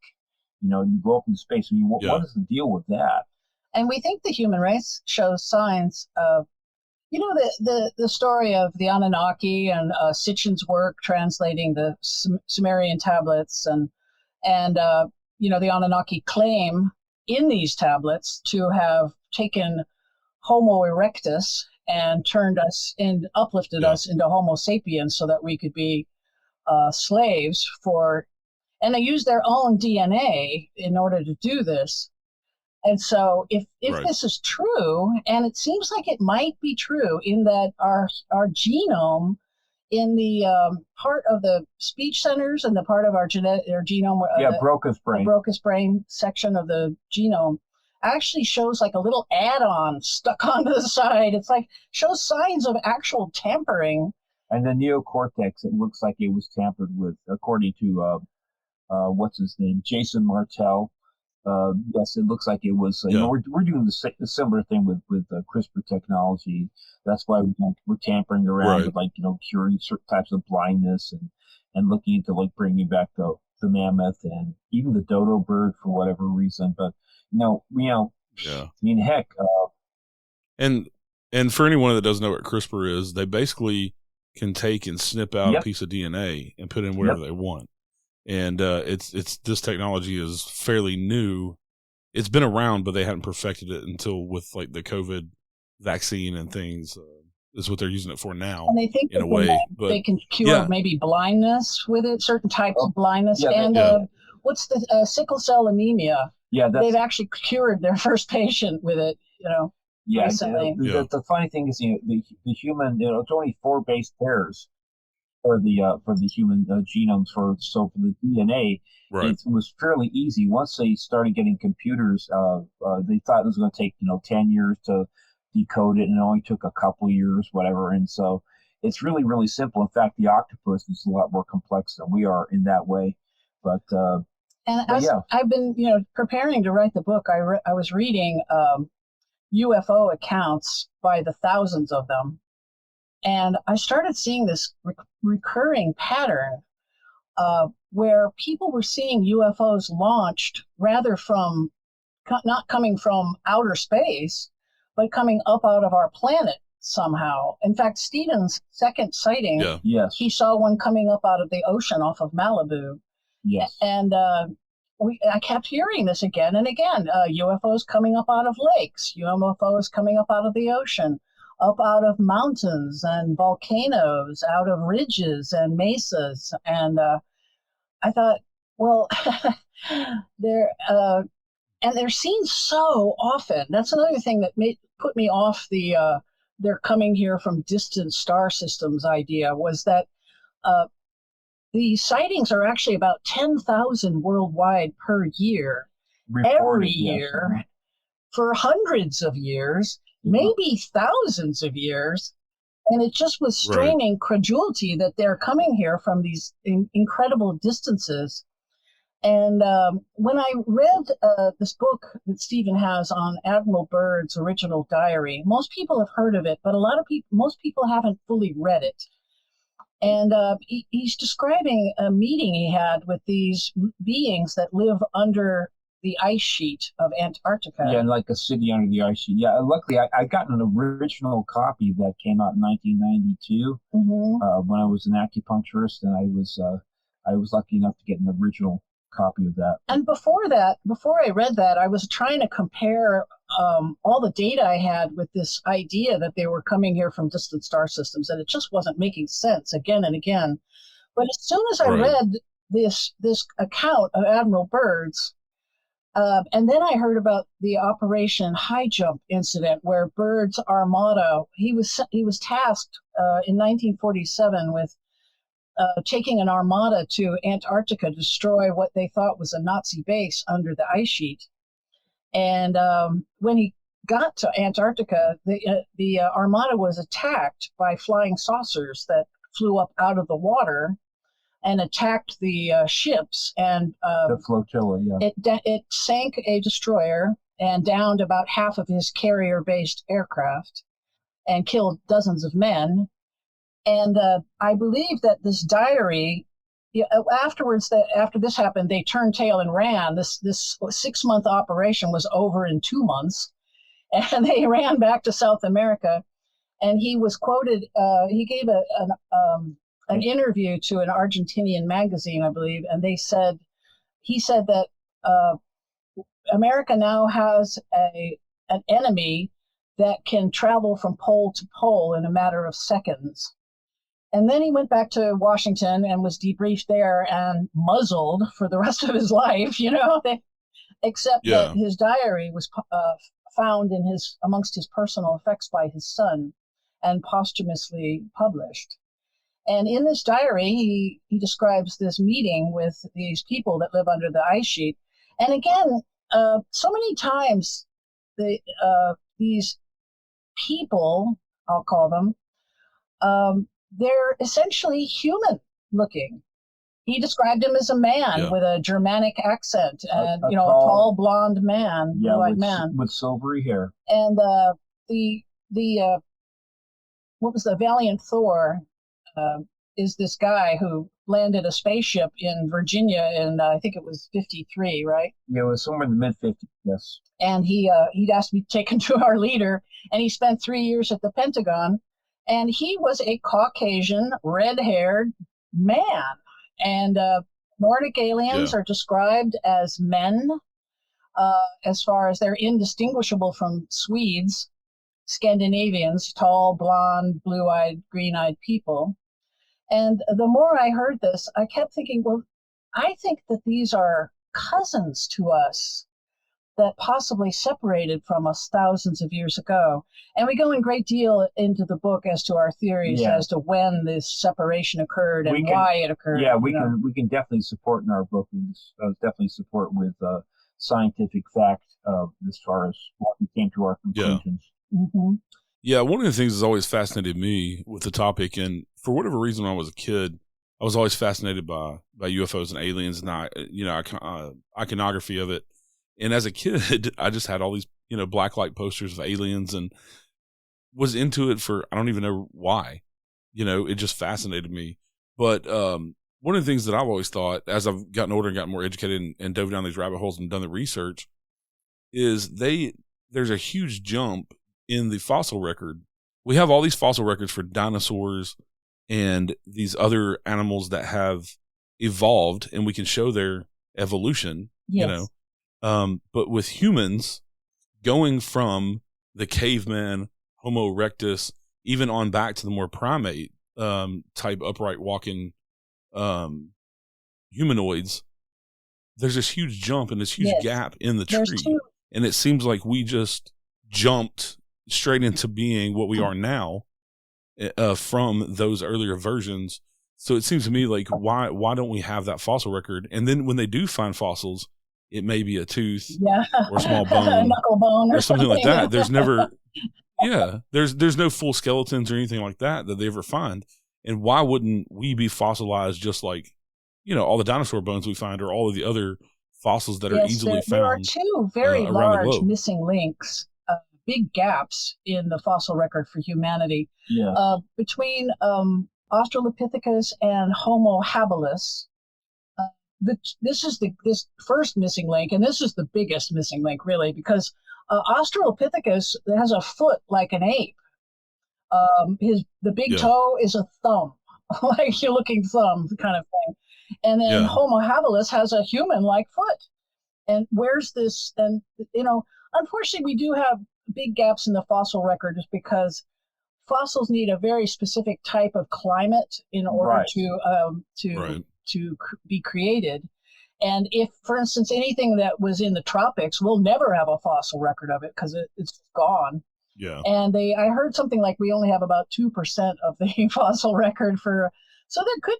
S3: You go up in space. I mean, what is the deal with that?
S2: And we think the human race shows signs of, the story of the Anunnaki and Sitchin's work translating the Sumerian tablets, and the Anunnaki claim in these tablets to have taken Homo erectus and turned us and uplifted us into Homo sapiens so that we could be slaves and they use their own DNA in order to do this. And so if this is true, and it seems like it might be true in that our genome in the part of the speech centers and the part of our genome,
S3: Broca's brain.
S2: The Broca's brain section of the genome actually shows like a little add-on stuck onto the side. It's like shows signs of actual tampering.
S3: And the neocortex, it looks like it was tampered with, according to what's his name, Jason Martell. Yes, it looks like it was. We're doing the similar thing with CRISPR technology. That's why we're tampering around with curing certain types of blindness and looking into like bringing back the mammoth and even the dodo bird for whatever reason. But I mean, heck.
S1: And for anyone that doesn't know what CRISPR is, they basically can take and snip out a piece of DNA and put in wherever they want. And it's this technology is fairly new. It's been around, but they hadn't perfected it until with like the COVID vaccine and things. Is what they're using it for now.
S2: And they think in a way, but they can cure maybe blindness with it, certain types of blindness. What's the sickle cell anemia? they've actually cured their first patient with it, recently.
S3: The funny thing is, the human, it's only 4 base pairs for the human genomes. For the DNA, it was fairly easy. Once they started getting computers, they thought it was going to take 10 years to decode it, and it only took a couple years, whatever. And so it's really, really simple. In fact, the octopus is a lot more complex than we are in that way. But
S2: I've been preparing to write the book. I was reading UFO accounts by the thousands of them, and I started seeing this recurring pattern where people were seeing UFOs launched rather from not coming from outer space, but coming up out of our planet somehow. In fact, Stephen's second sighting, he saw one coming up out of the ocean off of Malibu.
S3: Yes.
S2: And I kept hearing this again and again. UFOs coming up out of lakes, UFOs coming up out of the ocean, up out of mountains and volcanoes, out of ridges and mesas. And I thought, well, they're seen so often. That's another thing that put me off the they're coming here from distant star systems idea, was that the sightings are actually about 10,000 worldwide per year, every year, for hundreds of years, maybe thousands of years. And it just was straining credulity that they're coming here from these incredible distances. And when I read this book that Stephen has on Admiral Byrd's original diary, most people have heard of it, but most people haven't fully read it. And he's describing a meeting he had with these beings that live under the ice sheet of Antarctica.
S3: Yeah, like a city under the ice sheet. Yeah, luckily I got an original copy that came out in 1992 when I was an acupuncturist, and I was lucky enough to get an original copy of that.
S2: And before I read that, I was trying to compare all the data I had with this idea that they were coming here from distant star systems, and it just wasn't making sense again and again. But as soon as I read this account of Admiral Byrd's, and then I heard about the Operation High Jump incident, where Byrd's Armada, he was tasked in 1947 with taking an armada to Antarctica to destroy what they thought was a Nazi base under the ice sheet. And when he got to Antarctica, the armada was attacked by flying saucers that flew up out of the water and attacked the ships. And
S3: the flotilla,
S2: it sank a destroyer and downed about half of his carrier-based aircraft and killed dozens of men. And I believe that this diary, after this happened, they turned tail and ran. This 6-month operation was over in 2 months, and they ran back to South America. And he was quoted. He gave an interview to an Argentinian magazine, I believe, and he said that America now has an enemy that can travel from pole to pole in a matter of seconds. And then he went back to Washington and was debriefed there and muzzled for the rest of his life, except that his diary was found amongst his personal effects by his son and posthumously published. And in this diary, he describes this meeting with these people that live under the ice sheet. And again, so many times these people, I'll call them, they're essentially human looking. He described him as a man with a Germanic accent and, a tall blonde man, blue-eyed man.
S3: With silvery hair.
S2: And what was the Valiant Thor is this guy who landed a spaceship in Virginia in, I think it was 53, right?
S3: Yeah, it was somewhere in the mid-50s, yes.
S2: And he'd asked to be taken to our leader, and he spent 3 years at the Pentagon. And he was a Caucasian, red-haired man. And Nordic aliens are described as men, as far as they're indistinguishable from Swedes, Scandinavians, tall, blonde, blue-eyed, green-eyed people. And the more I heard this, I kept thinking, well, I think that these are cousins to us. that possibly separated from us thousands of years ago. And we go in great deal into the book as to our theories as to when this separation occurred and why it occurred.
S3: Yeah, we can definitely support in our book. We definitely support with scientific fact as far as what we came to our conclusions.
S1: Yeah. Mm-hmm. Yeah, one of the things that's always fascinated me with the topic, and for whatever reason when I was a kid, I was always fascinated by UFOs and aliens and iconography of it. And as a kid, I just had all these, blacklight posters of aliens and was into it for, I don't even know why, it just fascinated me. But one of the things that I've always thought as I've gotten older and gotten more educated and dove down these rabbit holes and done the research is there's a huge jump in the fossil record. We have all these fossil records for dinosaurs and these other animals that have evolved and we can show their evolution, but with humans going from the caveman, Homo erectus, even on back to the more primate type upright walking humanoids, there's this huge jump and this huge gap in the tree. And it seems like we just jumped straight into being what we are now from those earlier versions. So it seems to me like why don't we have that fossil record? And then when they do find fossils, it may be a tooth or a small bone,
S2: knuckle bone
S1: or something like that. There's never, there's no full skeletons or anything like that they ever find. And why wouldn't we be fossilized just like, all the dinosaur bones we find or all of the other fossils that are easily found?
S2: There are two very large missing links, big gaps in the fossil record for humanity between Australopithecus and Homo habilis. This is this first missing link, and this is the biggest missing link, really, because Australopithecus has a foot like an ape. The big toe is a thumb, like you're looking thumb kind of thing, and then Homo habilis has a human-like foot. And where's this? And unfortunately, we do have big gaps in the fossil record, just because fossils need a very specific type of climate in order to be created. And if, for instance, anything that was in the tropics, we'll never have a fossil record of it because it's gone.
S1: Yeah.
S2: And I heard something like we only have about 2% of the fossil record so there could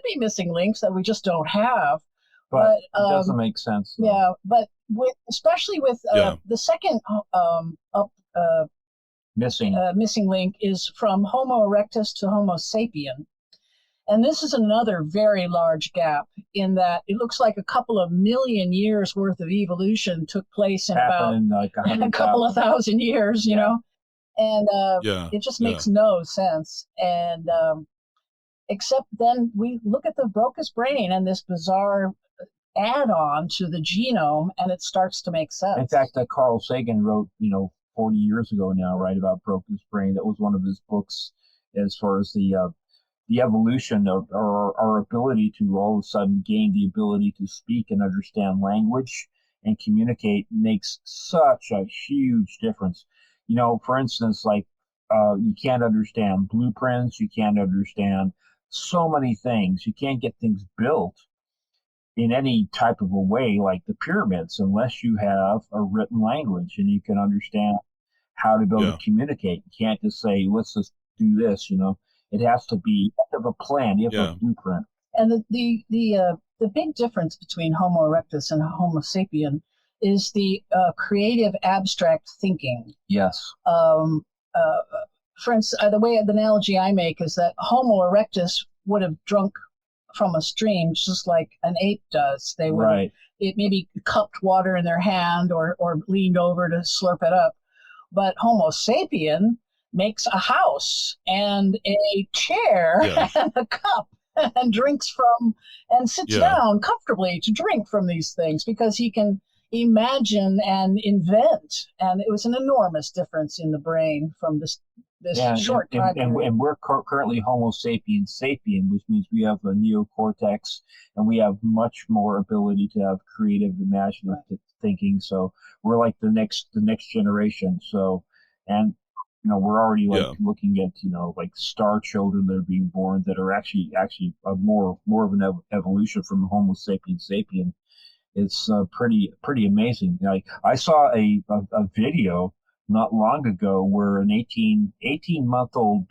S2: be missing links that we just don't have.
S3: But it doesn't make sense.
S2: Though. Yeah, but especially with the second missing link is from Homo erectus to Homo sapien. And this is another very large gap in that it looks like a couple of million years worth of evolution took place in about a couple of thousand years, you know, and it just makes no sense. And except then we look at the Broca's brain and this bizarre add-on to the genome, and it starts to make sense.
S3: In fact, Carl Sagan wrote, 40 years ago now, right, about Broca's brain. That was one of his books as far as the evolution of our ability to all of a sudden gain the ability to speak and understand language and communicate makes such a huge difference. For instance, like you can't understand blueprints, you can't understand so many things. You can't get things built in any type of a way like the pyramids unless you have a written language and you can understand how to be able to communicate. You can't just say, let's just do this, It has to be of a plan. You have a blueprint.
S2: And the big difference between Homo erectus and Homo sapien is the creative abstract thinking.
S3: Yes.
S2: For instance, the analogy I make is that Homo erectus would have drunk from a stream just like an ape does. They would it maybe cupped water in their hand or leaned over to slurp it up. But Homo sapien makes a house and a chair and a cup and drinks from and sits down comfortably to drink from these things because he can imagine and invent. And it was an enormous difference in the brain from this short time.
S3: And we're currently Homo sapiens sapien, which means we have a neocortex and we have much more ability to have creative, imaginative thinking. So we're like the next generation. So, and we're already looking at like star children that are being born that are actually more of an evolution from Homo sapiens sapien. it's pretty amazing. I saw a video not long ago where an 18-month-old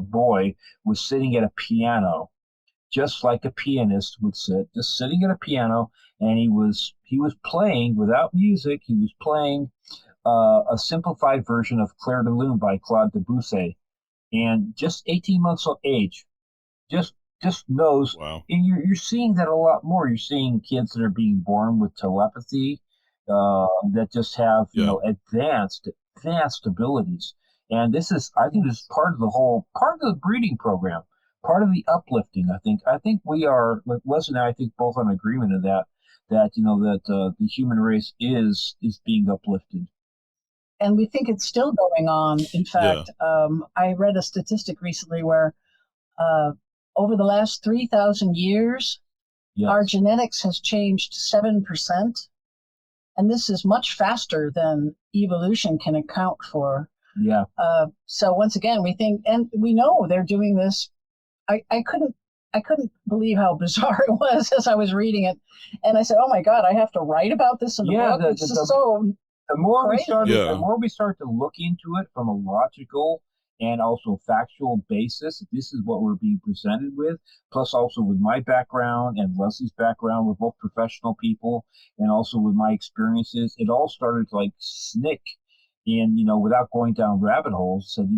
S3: boy was sitting at a piano, just like a pianist would sit, just sitting at a piano, and he was playing without music. He was playing a simplified version of Clair de Lune by Claude Debussy, and just 18 months of age, just knows.
S1: Wow.
S3: And you're seeing that a lot more. You're seeing kids that are being born with telepathy, that just have advanced abilities. And I think this is part of the breeding program, part of the uplifting. I think we are, Les and I think both on agreement of that the human race is being uplifted.
S2: And we think it's still going on. In fact, I read a statistic recently where over the last 3,000 years, our genetics has changed 7%. And this is much faster than evolution can account for.
S3: Yeah.
S2: So once again, we think, and we know they're doing this. I couldn't believe how bizarre it was as I was reading it. And I said, oh my God, I have to write about this in the book. It's just so
S3: the more
S2: crazy.
S3: the more we start to look into it from a logical and also factual basis, this is what we're being presented with. Plus, also with my background and Leslie's background, we're both professional people, and also with my experiences, it all started to snick in, without going down rabbit holes. Said,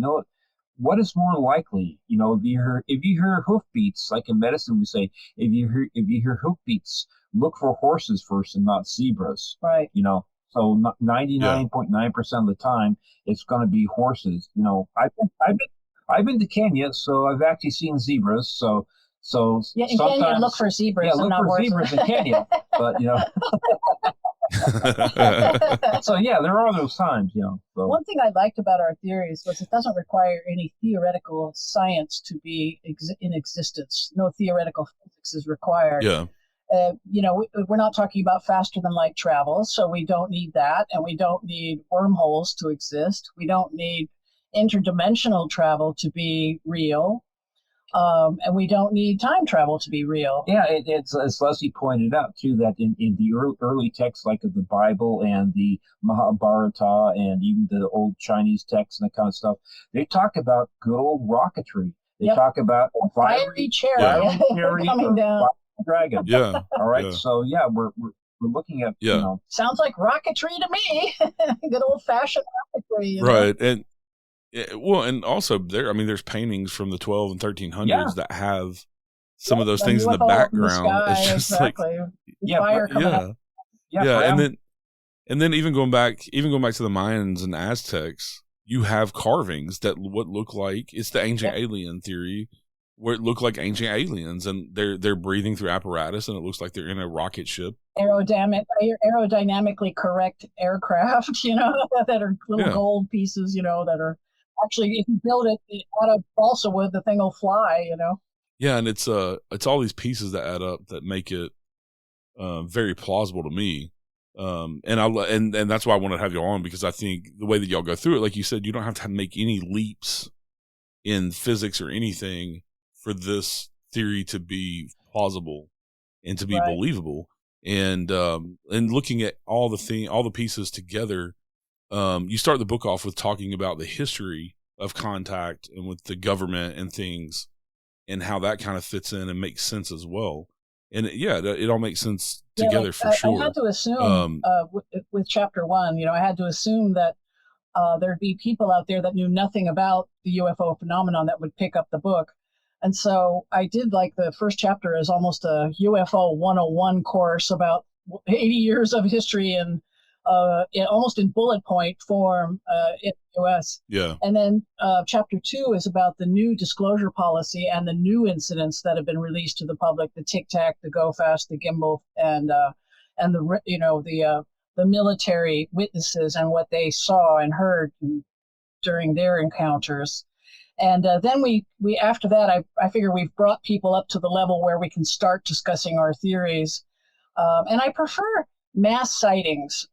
S3: what is more likely? If you hear hoofbeats, like in medicine, we say, if you hear hoofbeats, look for horses first and not zebras.
S2: Right.
S3: So 99.9% of the time, it's going to be horses. I've been to Kenya, so I've actually seen zebras. So
S2: in Kenya, look for zebras.
S3: Yeah, look for zebras in Kenya. But so there are those times. So.
S2: One thing I liked about our theories was it doesn't require any theoretical science to be in existence. No theoretical physics is required.
S1: Yeah.
S2: We're not talking about faster than light travel, so we don't need that, and we don't need wormholes to exist. We don't need interdimensional travel to be real, and we don't need time travel to be real.
S3: Yeah, it's as Leslie pointed out too, that in the early texts like of the Bible and the Mahabharata and even the old Chinese texts and that kind of stuff, they talk about good old rocketry. They talk about
S2: fiery chariot coming down.
S3: Dragon.
S1: Yeah.
S3: All right. Yeah. So we're looking at
S2: sounds like rocketry to me. Good old fashioned rocketry.
S1: Right. And and also there's paintings from the 12 and 1300s that have some of those things in the background. It's just
S2: exactly. Fire coming up.
S1: Yeah. And then even going back to the Mayans and Aztecs, you have carvings that what look like it's the ancient alien theory, where it looked like ancient aliens, and they're breathing through apparatus, and it looks like they're in a rocket ship.
S2: Aerodynamically correct aircraft, that are little gold pieces, that are actually, if you build it out of balsa wood, the thing will fly,
S1: Yeah, and it's all these pieces that add up that make it very plausible to me. And that's why I wanted to have you on, because I think the way that y'all go through it, like you said, you don't have to make any leaps in physics or anything for this theory to be plausible and to be believable. And looking at all the pieces together, you start the book off with talking about the history of contact and with the government and things, and how that kind of fits in and makes sense as well. And it all makes sense together for sure.
S2: I had to assume with chapter 1, I had to assume that there'd be people out there that knew nothing about the UFO phenomenon that would pick up the book. And so I did the first chapter as almost a UFO 101 course about 80 years of history and almost in bullet point form in the U.S.
S1: Yeah.
S2: And then chapter 2 is about the new disclosure policy and the new incidents that have been released to the public: the Tic Tac, the Go Fast, the Gimbal, and the military witnesses and what they saw and heard during their encounters. And then we after that, I figure we've brought people up to the level where we can start discussing our theories. And I prefer mass sightings.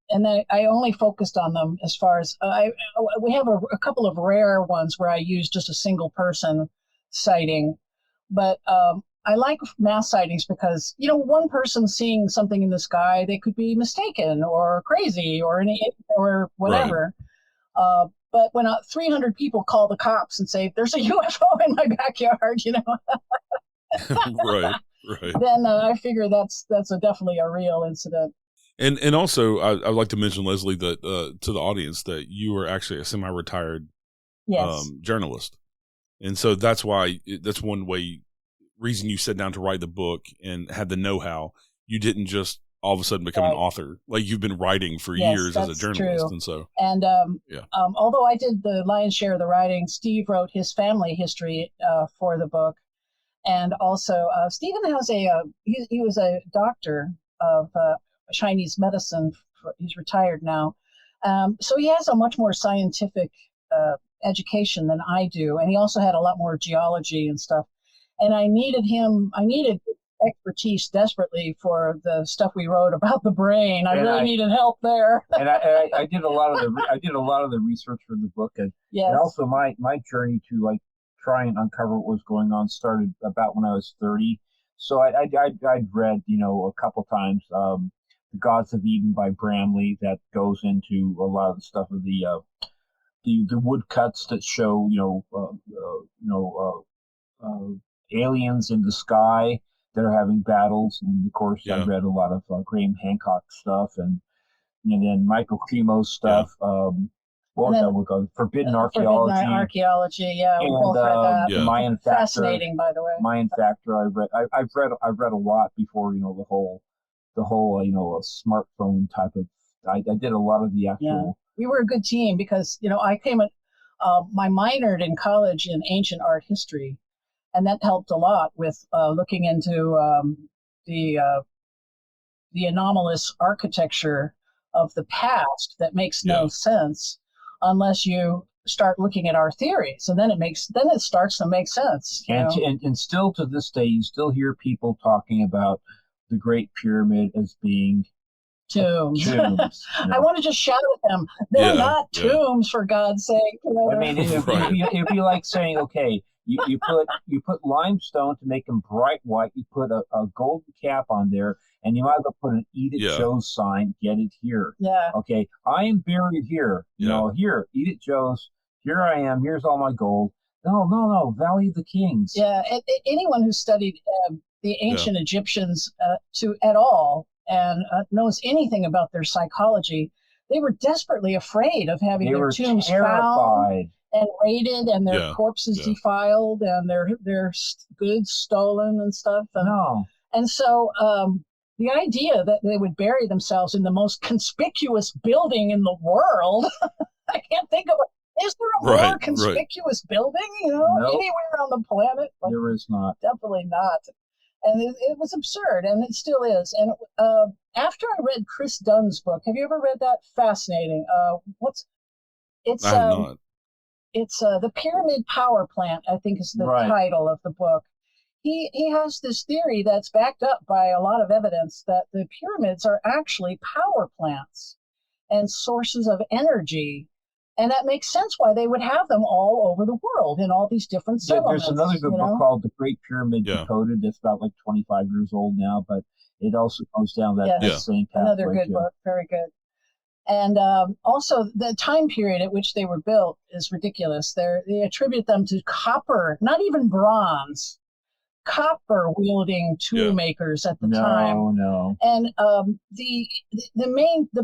S2: And I only focused on them as far as we have a couple of rare ones where I use just a single person sighting. But I like mass sightings because, one person seeing something in the sky, they could be mistaken or crazy or whatever. Right. But when 300 people call the cops and say, there's a UFO in my backyard,
S1: Right.
S2: Then I figure that's definitely a real incident.
S1: And also, I'd like to mention, Leslie, that to the audience, that you are actually a semi-retired journalist. And so that's why, that's one reason you sat down to write the book and had the know-how. You didn't just all of a sudden become an author. Like, you've been writing for years as a journalist. True. And so,
S2: and although I did the lion's share of the writing, Steve wrote his family history for the book. And also, Stephen has he was a doctor of Chinese medicine. He's retired now. So he has a much more scientific education than I do. And he also had a lot more geology and stuff. And I needed expertise desperately for the stuff we wrote about the brain. I really needed help there.
S3: And I did a lot of the research for the book, and also my journey to try and uncover what was going on started about when I was 30. So I'd read a couple times The Gods of Eden by Bramley, that goes into a lot of the stuff of the woodcuts that show aliens in the sky that are having battles. And of course, I read a lot of Graham Hancock stuff, and then Michael Cremo's stuff. What was that book called? Forbidden Archaeology.
S2: Forbidden Archaeology, yeah. We both read that.
S3: The Mayan Factor.
S2: Fascinating, by the way.
S3: Mayan Factor. I've read a lot before. The whole smartphone type of. I did a lot of the actual.
S2: Yeah. We were a good team because I my minored in college in ancient art history, and that helped a lot with looking into the anomalous architecture of the past that makes no sense unless you start looking at our theories, and then it starts to make sense.
S3: And still to this day, you still hear people talking about the Great Pyramid as being
S2: tombs. I want to just shout at them. They're not tombs, for God's sake.
S3: I mean, it'd be like saying, okay, you put limestone to make them bright white. You put a golden cap on there, and you might as well put an "Eat It Joe's" sign. Get it here.
S2: Yeah.
S3: Okay, I am buried here. Here, Eat It Joe's. Here I am. Here's all my gold. No. Valley of the Kings.
S2: Yeah. Anyone who studied the ancient Egyptians at all and knows anything about their psychology, they were desperately afraid of having their tombs found and raided, and their corpses defiled, and their goods stolen and stuff. And so the idea that they would bury themselves in the most conspicuous building in the world, I can't think of it. Is there a more conspicuous building, anywhere on the planet?
S3: There is not.
S2: Definitely not. And it was absurd, and it still is. And after I read Chris Dunn's book, have you ever read that? Fascinating. It's
S1: I have not.
S2: It's the Pyramid Power Plant, I think is the title of the book. He has this theory that's backed up by a lot of evidence that the pyramids are actually power plants and sources of energy. And that makes sense why they would have them all over the world in all these different settlements.
S3: There's another good book called The Great Pyramid Decoded. It's about 25 years old now, but it also goes down that same pathway.
S2: Another good book, very good. And also the time period at which they were built is ridiculous. They attribute them to copper, not even bronze, copper-wielding tool makers at the time.
S3: No.
S2: And the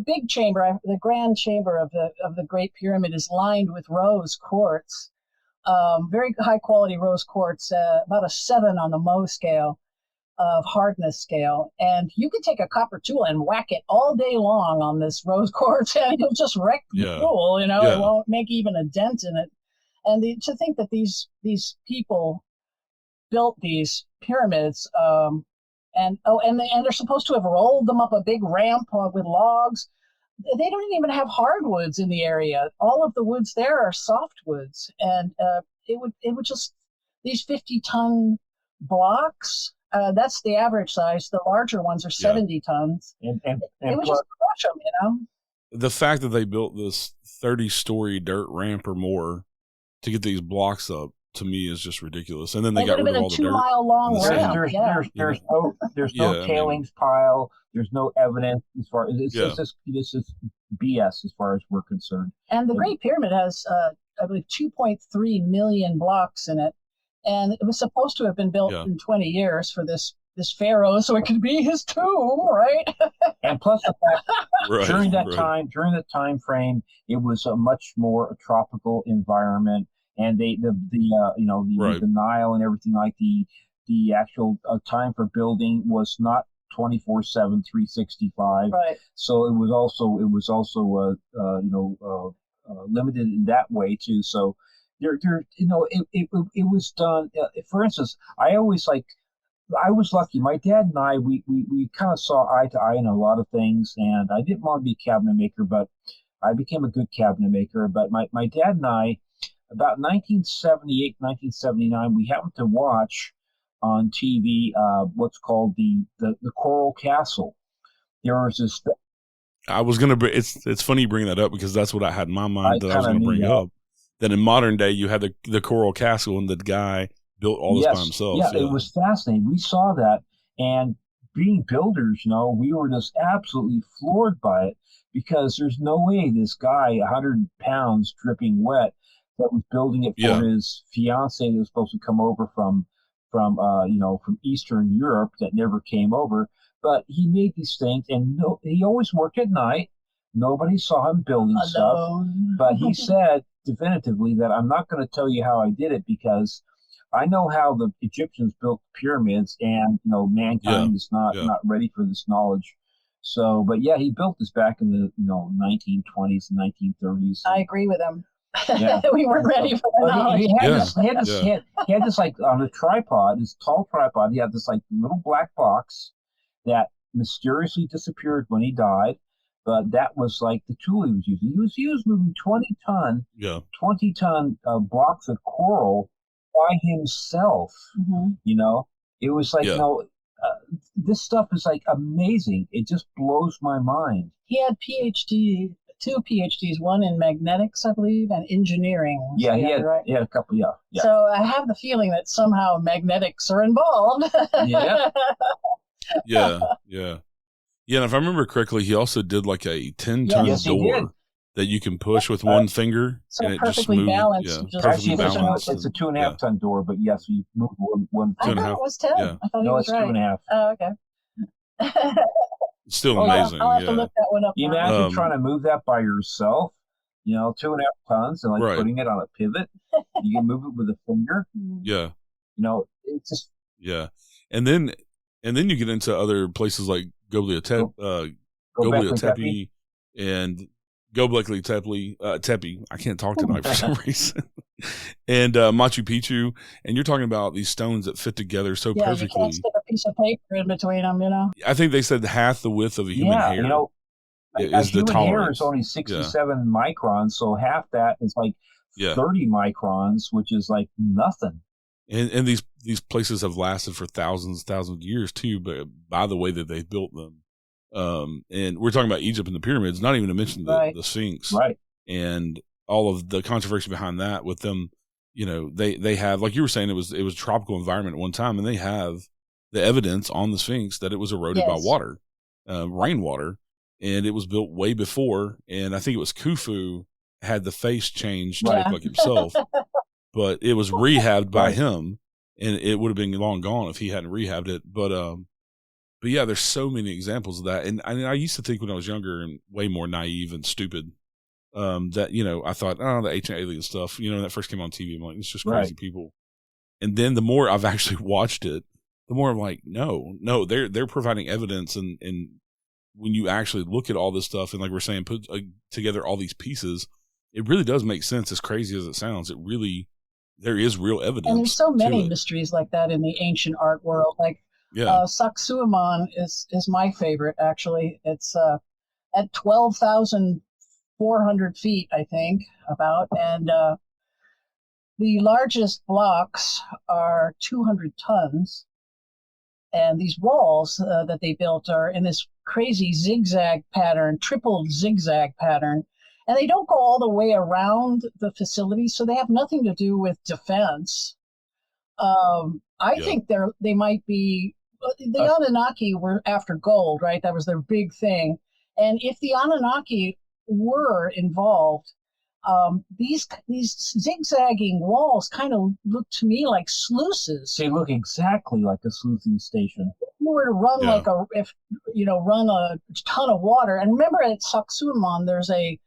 S2: big chamber, the grand chamber of the Great Pyramid, is lined with rose quartz, very high-quality rose quartz, about a 7 on the Mohs scale of hardness scale. And you could take a copper tool and whack it all day long on this rose quartz, and it'll just wreck the tool. It won't make even a dent in it. And to think that these people built these pyramids, and they're supposed to have rolled them up a big ramp with logs. They don't even have hardwoods in the area. All of the woods there are softwoods, and it would just, these 50-ton blocks. That's the average size. The larger ones are 70 tons. And it would just crush them,
S1: The fact that they built this 30-story dirt ramp or more to get these blocks up to me is just ridiculous. And then they
S2: It
S1: got
S2: would have
S1: rid of
S2: been
S1: all
S2: a
S1: the dirt.
S2: 2-mile long ramp.
S3: There's no tailings pile. There's no evidence as far as this is BS as far as we're concerned.
S2: And the Great Pyramid has, I believe, 2.3 million blocks in it, and it was supposed to have been built in 20 years for this pharaoh, so it could be his tomb, right?
S3: And plus the fact during that time frame, it was a much more tropical environment, and the Nile and everything, like the actual time for building was not 24/7, 365.
S2: Right.
S3: So it was also limited in that way too. So it was done. For instance, I was lucky. My dad and I, we kind of saw eye to eye in a lot of things, and I didn't want to be a cabinet maker, but I became a good cabinet maker. But my dad and I, about 1978, 1979, we happened to watch on TV what's called the Coral Castle. There was this.
S1: I was gonna. It's funny you bring that up because that's what I had in my mind that I was going to bring up. That in modern day you had the Coral Castle and the guy built all this by himself.
S3: Yeah, it was fascinating. We saw that, and being builders, we were just absolutely floored by it because there's no way this guy, 100 pounds dripping wet, that was building it for his fiance that was supposed to come over from Eastern Europe that never came over. But he made these things, and he always worked at night. Nobody saw him building stuff. But he said definitively that I'm not going to tell you how I did it because I know how the Egyptians built pyramids, and mankind is not ready for this knowledge. So, but he built this back in the 1920s and 1930s.
S2: I agree with him. Yeah. We weren't ready for the knowledge.
S3: He had this like on a tripod, this tall tripod. He had this like little black box that mysteriously disappeared when he died. But that was like the tool he was using. He was moving 20 ton blocks of coral by himself. Mm-hmm. It was like this stuff is like amazing. It just blows my mind.
S2: He had two PhDs, one in magnetics, I believe, and engineering.
S3: Yeah, he had a couple. Yeah.
S2: So I have the feeling that somehow magnetics are involved.
S1: Yeah. And if I remember correctly, he also did like a 10-ton door that you can push with one finger,
S2: so
S1: and it
S2: perfectly
S1: just moves.
S2: balanced.
S1: Yeah, perfectly balanced.
S3: It's a 2.5 ton door, but yes, you move one.
S2: I thought it was 10.
S1: Yeah.
S2: I thought he was right.
S3: 2.5.
S2: Oh, okay.
S1: It's still amazing.
S2: I'll have to look that one up.
S3: You imagine trying to move that by yourself, 2.5 tons, and putting it on a pivot. You can move it with a finger.
S1: Yeah.
S3: It's just.
S1: Yeah. And then you get into other places like Göbekli Tepe and Göbekli Tepe. I can't talk tonight for some reason. And Machu Picchu, and you're talking about these stones that fit together so perfectly.
S2: You can't stick a piece of paper in between them,
S1: I think they said half the width of a human hair. Is the
S3: tolerance. Human hair is only 67 microns, so half that is like 30 microns, which is like nothing.
S1: And these places have lasted for thousands of years too, but by the way that they built them. And we're talking about Egypt and the pyramids, not even to mention the Sphinx.
S3: Right.
S1: And all of the controversy behind that with them, they have, like you were saying, it was a tropical environment at one time, and they have the evidence on the Sphinx that it was eroded by water, rainwater, and it was built way before. And I think it was Khufu had the face changed to look like himself, but it was rehabbed by him, and it would have been long gone if he hadn't rehabbed it. But yeah, there's so many examples of that. And I used to think when I was younger and way more naive and stupid, that, I thought, the ancient alien stuff, when that first came on TV, I'm like, it's just crazy people. And then the more I've actually watched it, the more I'm like, no, they're providing evidence. And when you actually look at all this stuff and, like we're saying, put together all these pieces, it really does make sense, as crazy as it sounds. There is real evidence.
S2: And there's so many mysteries like that in the ancient art world. Like, Sacsayhuaman is my favorite, actually. It's at 12,400 feet, I think, about. And the largest blocks are 200 tons. And these walls that they built are in this crazy zigzag pattern, triple zigzag pattern. And they don't go all the way around the facility, so they have nothing to do with defense. I think they might be, the Anunnaki were after gold, right? That was their big thing. And if the Anunnaki were involved, these zigzagging walls kind of look to me like sluices.
S3: They look exactly like a sluicing station.
S2: If you were to run run a ton of water, and remember at Sacsayhuaman,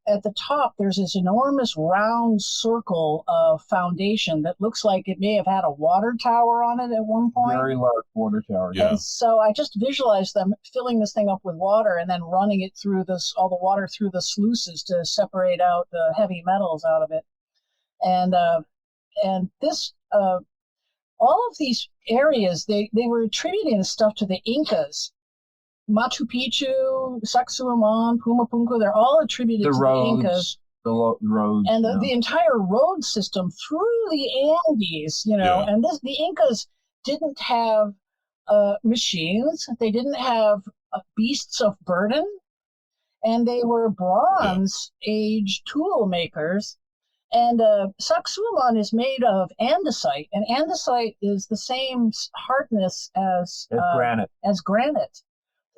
S2: at the top, there's this enormous round circle of foundation that looks like it may have had a water tower on it at one point.
S3: Very large water tower.
S1: Yeah.
S2: And so I just visualized them filling this thing up with water and then running it through all the water through the sluices to separate out the heavy metals out of it. And this, all of these areas, they were attributing this stuff to the Incas. Machu Picchu, Sacsayhuaman, Pumapunku, they're all attributed to the Incas.
S3: The roads.
S2: And the entire road system through the Andes, and the Incas didn't have machines. They didn't have beasts of burden. And they were Bronze Age tool makers. And Sacsayhuaman is made of andesite. And andesite is the same hardness as granite.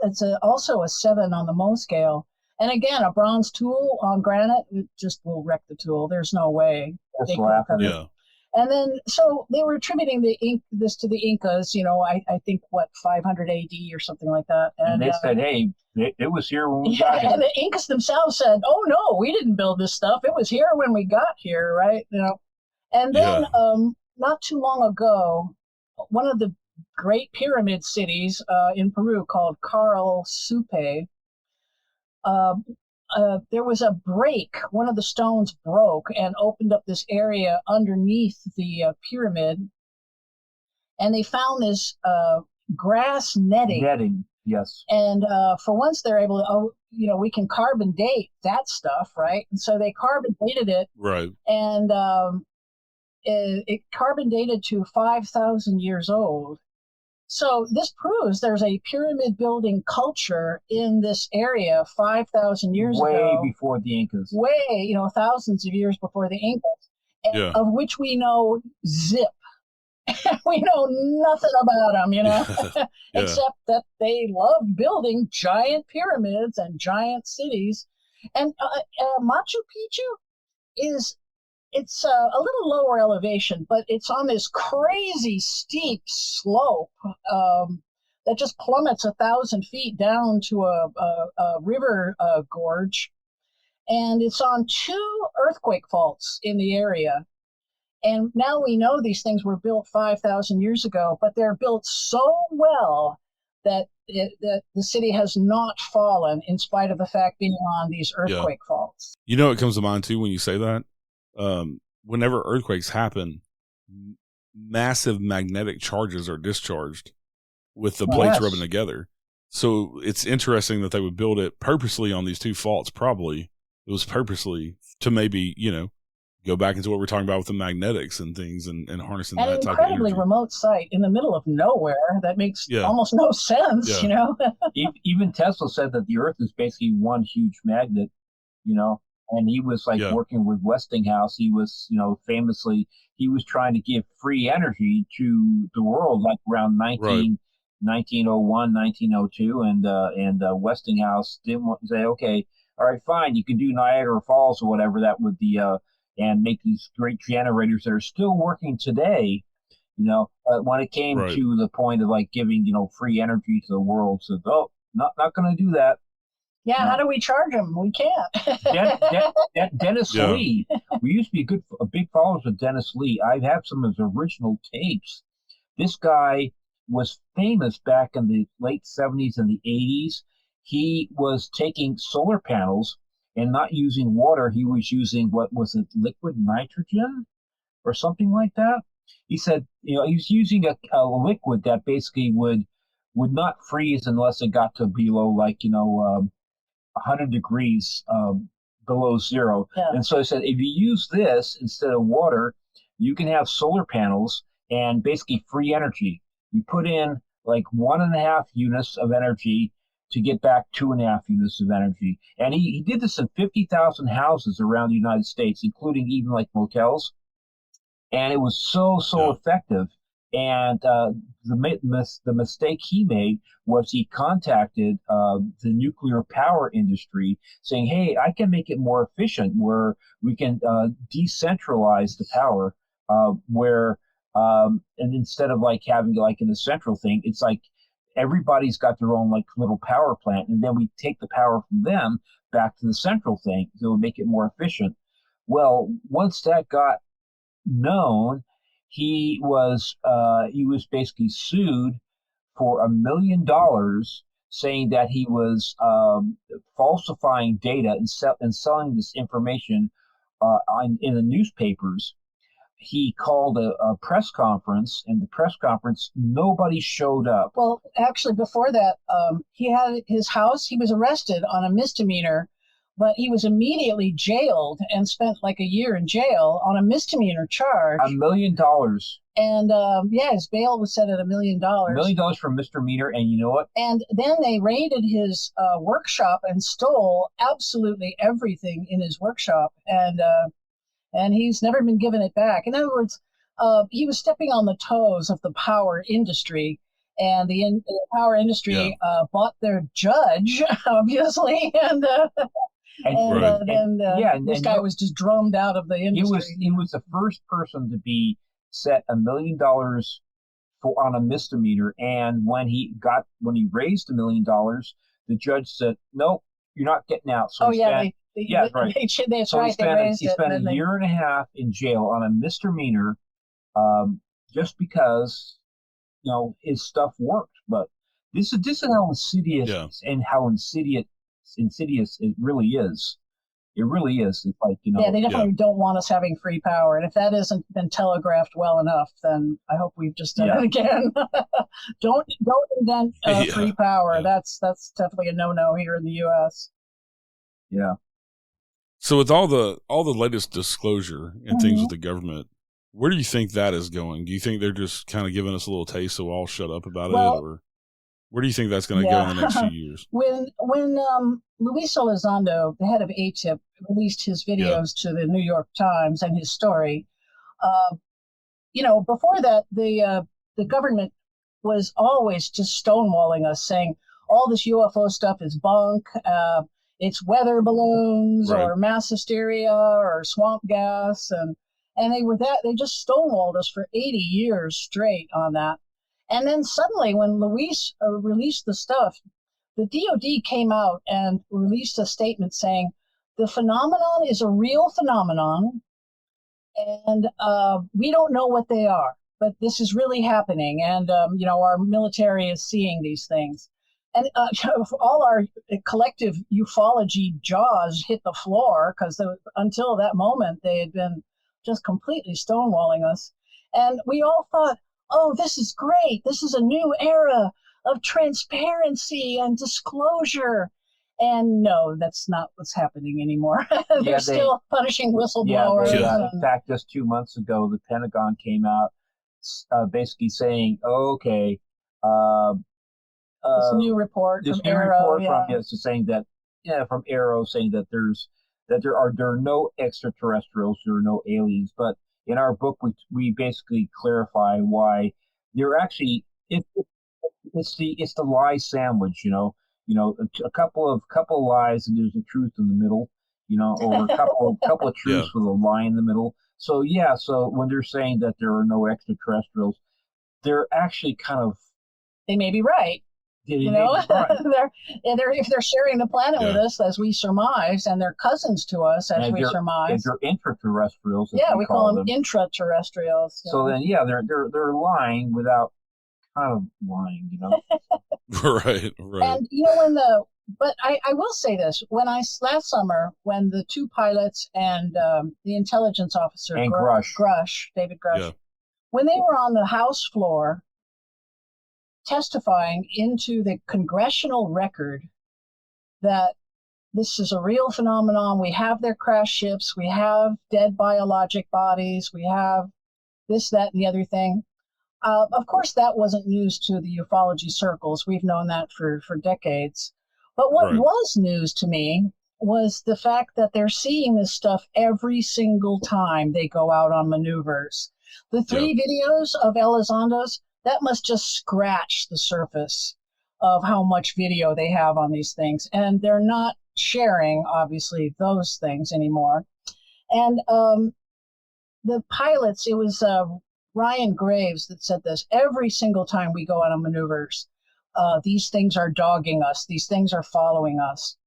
S2: It's also a 7 on the Mohs scale. And again, a bronze tool on granite, it just will wreck the tool. There's no way. And then, so they were attributing this to the Incas, I think, 500 AD or something like that.
S3: And they said, hey, it was here when we got here.
S2: And the Incas themselves said, oh, no, we didn't build this stuff. It was here when we got here, right? And then not too long ago, one of the great pyramid cities in Peru called Carl Supe, there was a break. One of the stones broke and opened up this area underneath the pyramid. And they found this grass netting.
S3: Netting, yes.
S2: And for once they're able to, we can carbon date that stuff, right? And so they carbon dated it.
S1: Right.
S2: And it carbon dated to 5,000 years old. So this proves there's a pyramid building culture in this area 5,000 years ago.
S3: Way before the Incas.
S2: Way, thousands of years before the Incas, of which we know zip. We know nothing about them, except that they loved building giant pyramids and giant cities. And Machu Picchu it's a little lower elevation, but it's on this crazy steep slope that just plummets 1,000 feet down to a river gorge. And it's on 2 earthquake faults in the area. And now we know these things were built 5,000 years ago, but they're built so well that the city has not fallen in spite of the fact being on these earthquake faults.
S1: It comes to mind, too, when you say that. Whenever earthquakes happen, massive magnetic charges are discharged with the plates rubbing together. So it's interesting that they would build it purposely on these 2 faults. Probably it was purposely to maybe, go back into what we're talking about with the magnetics and things and harnessing that type of energy.
S2: An incredibly remote site in the middle of nowhere that makes almost no sense,
S3: Even Tesla said that the Earth is basically one huge magnet, and he was working with Westinghouse. He was, famously, he was trying to give free energy to the world, like around 1901, 1902. And Westinghouse didn't want to say, okay, all right, fine, you can do Niagara Falls or whatever that would be, and make these great generators that are still working today. When it came to the point of giving, free energy to the world, so not going to do that.
S2: Yeah, how do we charge them? We can't.
S3: Dennis Lee. We used to be a big followers of Dennis Lee. I have some of his original tapes. This guy was famous back in the late 70s and the 80s. He was taking solar panels and not using water. He was using, liquid nitrogen or something like that. He said, he was using a liquid that basically would not freeze unless it got to below 100 degrees below zero. Yeah. And so I said, if you use this instead of water, you can have solar panels and basically free energy. You put in 1.5 units of energy to get back 2.5 units of energy. And he did this in 50,000 houses around the United States, including even like motels. And it was so effective. And the mistake he made was he contacted the nuclear power industry saying, hey, I can make it more efficient where we can decentralize the power and instead of like having like in a central thing, it's like everybody's got their own like little power plant, and then we take the power from them back to the central thing to make it more efficient. Well, once that got known, he was basically sued for $1 million, saying that he was falsifying data and selling this information in the newspapers. He called a press conference, and the press conference, nobody showed up.
S2: Well, actually, before that, he had his house. He was arrested on a misdemeanor, but he was immediately jailed and spent like a year in jail on a misdemeanor charge.
S3: $1 million.
S2: And his bail was set at $1 million.
S3: $1 million for misdemeanor, and you know what?
S2: And then they raided his workshop and stole absolutely everything in his workshop. And he's never been given it back. In other words, he was stepping on the toes of the power industry, and the power industry bought their judge, obviously, and this guy was just drummed out of the industry.
S3: He was the first person to be set $1 million on a misdemeanor, and when he raised $1 million, the judge said, "Nope, you're not getting out." So right.
S2: That's
S3: so
S2: right.
S3: He spent a year and a half in jail on a misdemeanor, just because his stuff worked. But this is how insidious and how insidious it really is. It really is. It's like
S2: they definitely don't want us having free power, and if that hasn't been telegraphed well enough, then I hope we've just done it again. Don't invent free power. Yeah. That's definitely a no-no here in the U.S.
S3: Yeah.
S1: So with all the latest disclosure and things with the government, where do you think that is going? Do you think they're just kind of giving us a little taste so we'll all shut up about it, or where do you think that's going to go in the next few years?
S2: When Luis Elizondo, the head of ATIP, released his videos to the New York Times and his story, before that the government was always just stonewalling us, saying all this UFO stuff is bunk. It's weather balloons or mass hysteria or swamp gas, and they just stonewalled us for 80 years straight on that. And then suddenly, when Luis released the stuff, the DOD came out and released a statement saying the phenomenon is a real phenomenon, and we don't know what they are, but this is really happening, and our military is seeing these things. And all our collective ufology jaws hit the floor, because until that moment they had been just completely stonewalling us. And we all thought, oh, this is great. This is a new era of transparency and disclosure. And no, that's not what's happening anymore. They're still punishing whistleblowers.
S3: In fact, just 2 months ago, the Pentagon came out basically saying, saying that there are no extraterrestrials, there are no aliens. But in our book, we basically clarify why they're actually it's the lie sandwich. A couple of lies and there's a truth in the middle. Or a couple of truths with a lie in the middle. So when they're saying that there are no extraterrestrials, they're actually
S2: they may be right. If they're sharing the planet with us, as we surmise, and they're cousins to us, as we surmise,
S3: they're intraterrestrials.
S2: We call them intraterrestrials.
S3: So then, they're lying without kind of lying,
S1: Right.
S2: And but I will say this: last summer, when the two pilots and the intelligence officer
S3: and
S2: David Grush, when they were on the House floor testifying into the congressional record that this is a real phenomenon. We have their crash ships. We have dead biologic bodies. We have this, that, and the other thing. Of course, that wasn't news to the ufology circles. We've known that for decades. But what was news to me was the fact that they're seeing this stuff every single time they go out on maneuvers. The 3 videos of Elizondo's, that must just scratch the surface of how much video they have on these things. And they're not sharing, obviously, those things anymore. And the pilots, it was Ryan Graves that said this, every single time we go out on maneuvers, these things are dogging us. These things are following us.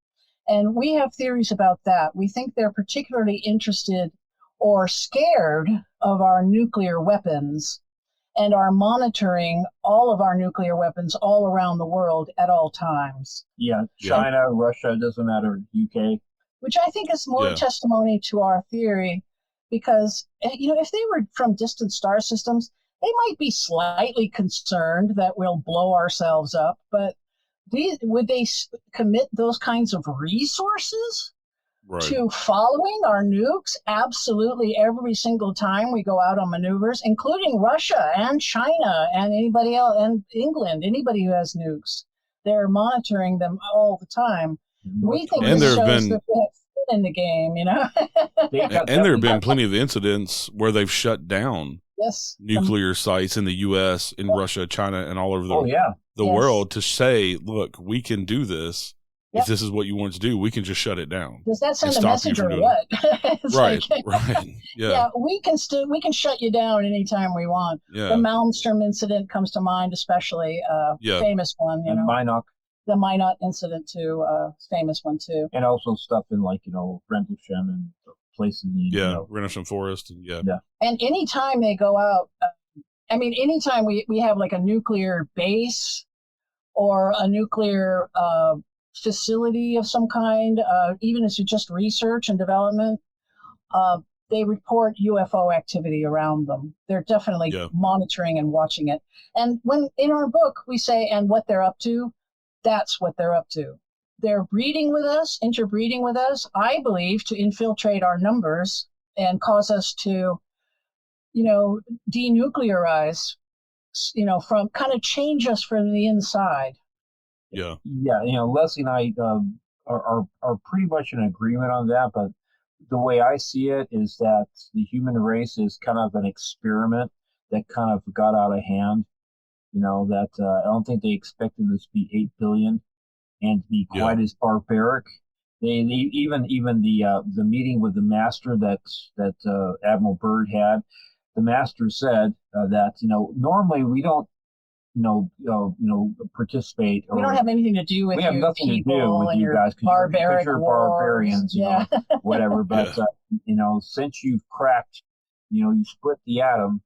S2: And we have theories about that. We think they're particularly interested or scared of our nuclear weapons and are monitoring all of our nuclear weapons all around the world at all times.
S3: Yeah, China, Russia, doesn't matter, UK.
S2: Which I think is more testimony to our theory, because, if they were from distant star systems, they might be slightly concerned that we'll blow ourselves up, but would they commit those kinds of resources to following our nukes? Absolutely, every single time we go out on maneuvers, including Russia and China and anybody else, and England, anybody who has nukes. They're monitoring them all the time. We think this shows that they have skin in the game,
S1: And there have been plenty of incidents where they've shut down nuclear sites in the U.S., in Russia, China, and all over the world to say, look, we can do this. If this is what you want to do, we can just shut it down.
S2: Does that send a message or what?
S1: Right.
S2: Yeah, we can shut you down anytime we want.
S1: Yeah.
S2: The Malmstrom incident comes to mind, especially famous one.
S3: And Minot.
S2: The Minot incident too, famous one too.
S3: And also stuff in Rendlesham and places.
S1: Rendlesham Forest. And
S2: And anytime they go out, anytime we have like a nuclear base or a nuclear facility of some kind, even if it's just research and development, they report UFO activity around them. They're definitely monitoring and watching it. And when in our book we say, and what they're up to, that's what they're up to. They're breeding with us, interbreeding with us, I believe, to infiltrate our numbers and cause us to, denuclearize, from kind of change us from the inside.
S3: Yeah. Leslie and I are pretty much in agreement on that. But the way I see it is that the human race is kind of an experiment that kind of got out of hand. That I don't think they expected this to be 8 billion and to be quite as barbaric. They even the meeting with the master that Admiral Byrd had, the master said that normally we don't participate.
S2: We don't have anything to do with
S3: we have nothing to do with you guys because you're barbarians, whatever. But since you've cracked, you split the atom.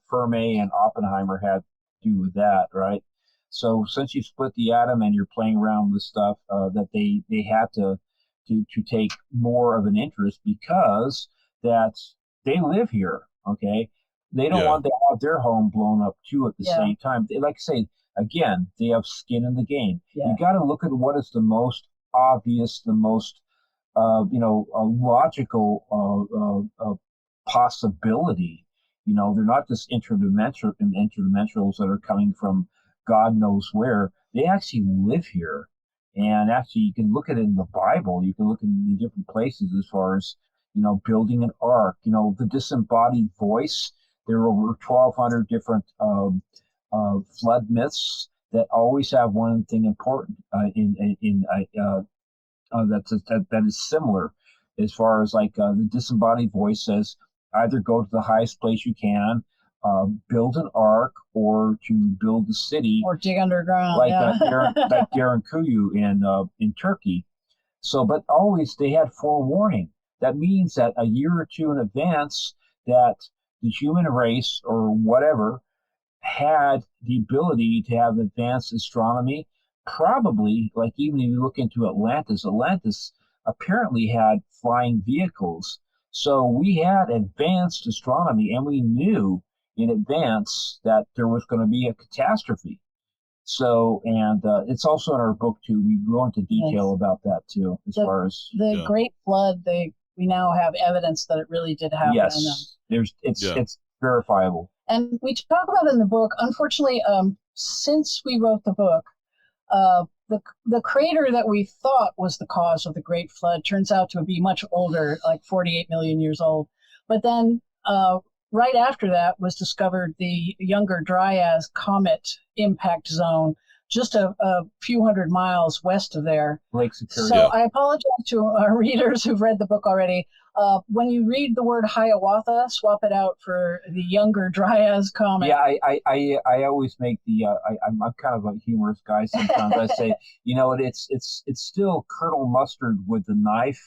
S3: Fermi and Oppenheimer had to do with that, right? So since you split the atom and you're playing around with stuff, that they had to take more of an interest because that they live here, okay? They don't want to have their home blown up too at the same time. They, like I say, again, they have skin in the game.
S2: Yeah.
S3: You got to look at what is the most obvious, the most, logical possibility. They're not just interdimensionals that are coming from God knows where. They actually live here. And actually, you can look at it in the Bible. You can look in different places as far as, building an ark. The disembodied voice. There are over 1,200 different flood myths that always have one thing important that is similar, as far as the disembodied voice says, either go to the highest place you can, build an ark, or to build a city,
S2: or dig underground,
S3: that Darren Kuyu in Turkey. So, but always they had forewarning. That means that a year or two in advance, that the human race or whatever had the ability to have advanced astronomy. Probably, even if you look into Atlantis apparently had flying vehicles. So we had advanced astronomy, and we knew in advance that there was going to be a catastrophe. So, and it's also in our book too. We go into detail about that too, as far as
S2: the Great Flood. We now have evidence that it really did happen.
S3: Yes, it's verifiable.
S2: And we talk about it in the book. Unfortunately, since we wrote the book, the crater that we thought was the cause of the Great Flood turns out to be much older, like 48 million years old. But then right after that was discovered the Younger Dryas comet impact zone, just a few hundred miles west of there.
S3: Lake Superior.
S2: So I apologize to our readers who've read the book already. When you read the word Hiawatha, swap it out for the Younger Dryas comet.
S3: Yeah, I always make I'm kind of a humorous guy. Sometimes I say, it's still Colonel Mustard with the knife,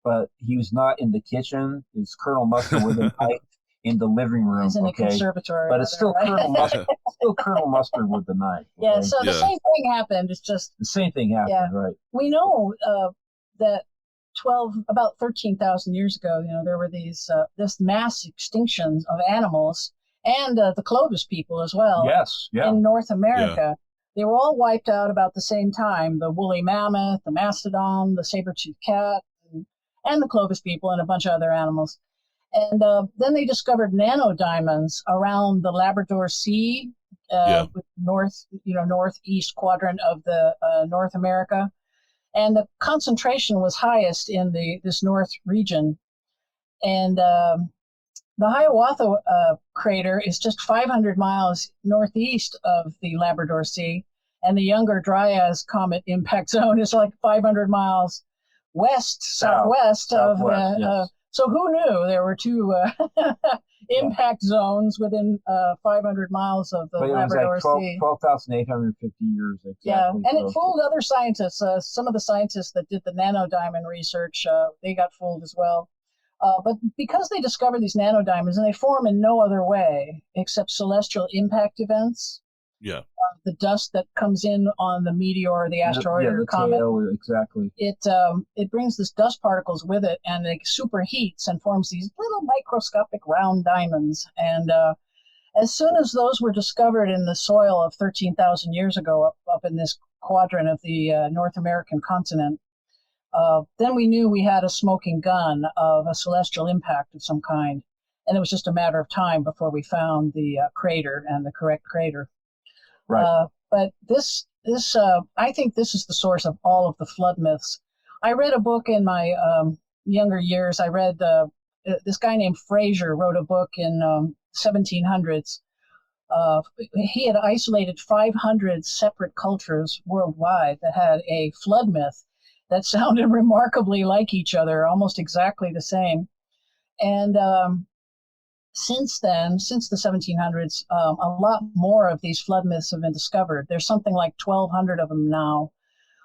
S3: but he was not in the kitchen. It's Colonel Mustard with a knife in the living room.
S2: He's in the conservatory.
S3: But it's still Colonel Mustard. Still Colonel Mustard with the knife. Okay?
S2: Yeah. So the same thing happened. It's just
S3: the same thing happened, right?
S2: We know that about 13,000 years ago, there were this mass extinctions of animals and the Clovis people as well.
S3: Yes, yeah.
S2: In North America. They were all wiped out about the same time. The woolly mammoth, the mastodon, the saber-toothed cat, and the Clovis people and a bunch of other animals. And then they discovered nanodiamonds around the Labrador Sea, with northeast quadrant of the North America. And the concentration was highest in this north region. And the Hiawatha crater is just 500 miles northeast of the Labrador Sea. And the Younger Dryas comet impact zone is like 500 miles southwest of
S3: yes.
S2: So who knew there were two impact zones within 500 miles of the Labrador Sea?
S3: 12,850 years exactly.
S2: Yeah, and it fooled other scientists. Some of the scientists that did the nanodiamond research, they got fooled as well. But because they discovered these nanodiamonds, and they form in no other way except celestial impact events.
S1: Yeah.
S2: The dust that comes in on the meteor or the asteroid or comet.
S3: Tail, exactly.
S2: It brings this dust particles with it, and it superheats and forms these little microscopic round diamonds. And as soon as those were discovered in the soil of 13,000 years ago up in this quadrant of the North American continent, then we knew we had a smoking gun of a celestial impact of some kind. And it was just a matter of time before we found the crater and the correct crater.
S3: Right.
S2: But this I think this is the source of all of the flood myths. I read a book in my younger years. I read this guy named Fraser wrote a book in 1700s. He had isolated 500 separate cultures worldwide that had a flood myth that sounded remarkably like each other, almost exactly the same. And since then, since the 1700s, a lot more of these flood myths have been discovered. There's something like 1,200 of them now.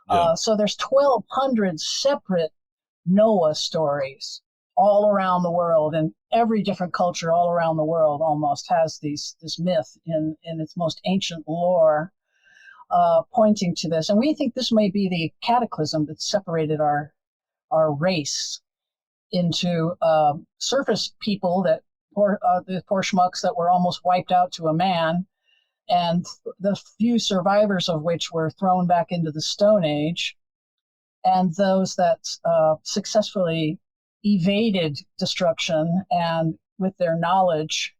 S2: Yeah. So there's 1,200 separate Noah stories all around the world, and every different culture all around the world almost has this myth in its most ancient lore, pointing to this. And we think this may be the cataclysm that separated our race into surface people the poor schmucks that were almost wiped out to a man, and the few survivors of which were thrown back into the Stone Age, and those that successfully evaded destruction and with their knowledge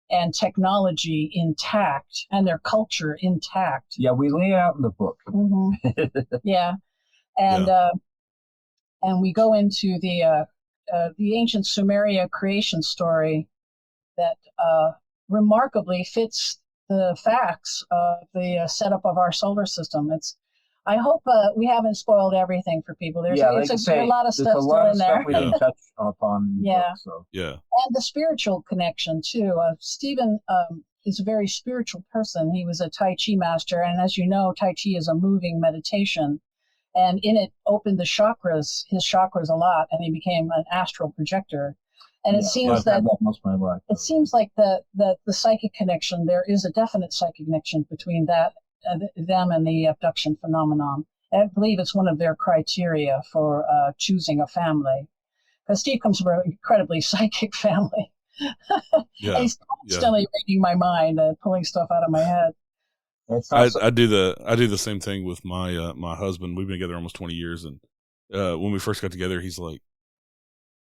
S2: and technology intact and their culture intact.
S3: Yeah, we lay out in the book.
S2: Mm-hmm. Yeah. And we go into the ancient Sumeria creation story that remarkably fits the facts of the setup of our solar system. I hope we haven't spoiled everything for people. There's a lot of stuff still in there.
S3: We didn't touch upon.
S2: Yeah.
S3: Book, so.
S1: Yeah.
S2: And the spiritual connection too. Stephen is a very spiritual person. He was a Tai Chi master, and as you know, Tai Chi is a moving meditation. And in it opened his chakras a lot, and he became an astral projector. And it seems that
S3: most of my life.
S2: It seems like the psychic connection, there is a definite psychic connection between that them and the abduction phenomenon. And I believe it's one of their criteria for choosing a family. Because Steve comes from an incredibly psychic family.
S1: Yeah.
S2: He's constantly reading my mind, pulling stuff out of my head.
S1: I do the same thing with my my husband. We've been together almost 20 years, and when we first got together, he's like,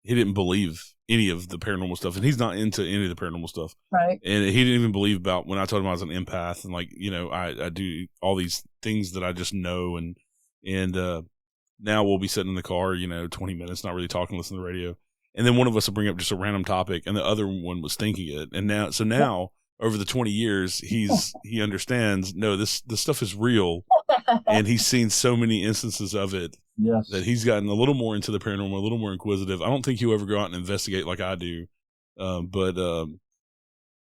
S1: he didn't believe any of the paranormal stuff, and he's not into any of the paranormal stuff.
S2: Right.
S1: And he didn't even believe about when I told him I was an empath and like, I do all these things that I just know. And now we'll be sitting in the car, 20 minutes, not really talking, listening to the radio. And then one of us will bring up just a random topic and the other one was thinking it. And now over the 20 years, he understands, no, this stuff is real. And he's seen so many instances of it.
S3: Yes.
S1: That he's gotten a little more into the paranormal, a little more inquisitive. I don't think he'll ever go out and investigate like I do. But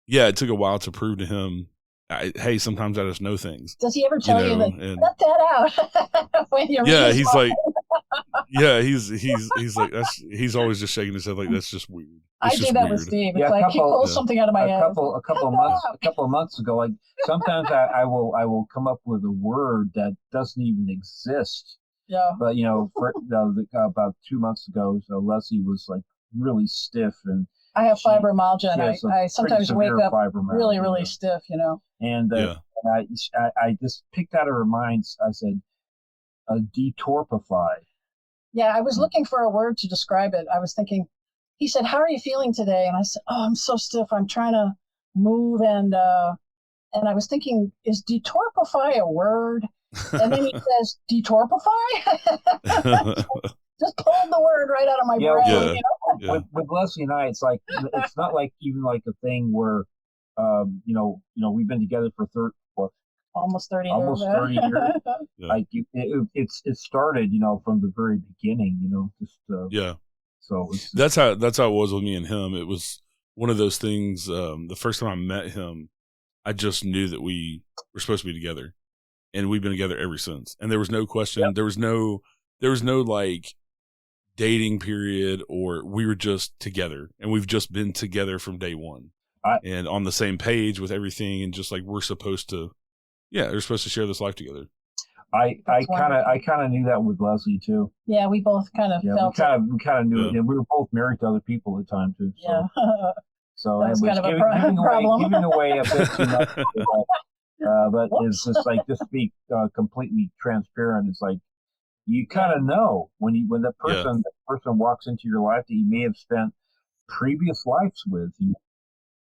S1: it took a while to prove to him, hey, sometimes I just know things.
S2: Does he ever tell you that, cut that out? When you're
S1: he's like, he's like, he's always just shaking his head like, that's just weird.
S2: I do that with Steve. It's like he pulls something out of my head.
S3: A couple of months ago, like sometimes I will come up with a word that doesn't even exist.
S2: Yeah.
S3: But about 2 months ago, so Leslie was like really stiff, and
S2: I have fibromyalgia, and I sometimes wake up really, really stiff,
S3: And I just picked out of her mind. I said, detorpify. Yeah,
S2: I was looking for a word to describe it. I was thinking. He said, "How are you feeling today?" And I said, "Oh, I'm so stiff. I'm trying to move." And I was thinking, is detorpify a word? And then he says, detorpify? Just pulled the word right out of my brain.
S3: Yeah. With Leslie and I, it's like, it's not like even like a thing where, we've been together for
S2: almost 30 years.
S3: Almost 30 years. Yeah. Like it started, from the very beginning, So
S1: that's how it was with me and him. It was one of those things. The first time I met him, I just knew that we were supposed to be together, and we've been together ever since. And there was no question. Yep. There was no like dating period, or we were just together, and we've just been together from day one, and on the same page with everything, and just like we're supposed to share this life together.
S3: I kind of knew that with Leslie too.
S2: Yeah, we both kind of felt
S3: we kind of knew it, and we were both married to other people at the time too. So.
S2: Yeah,
S3: so
S2: that was kind of a problem.
S3: Giving away a bit too much, but it's just like just to be completely transparent. It's like you kind of know when the person walks into your life that you may have spent previous lives with,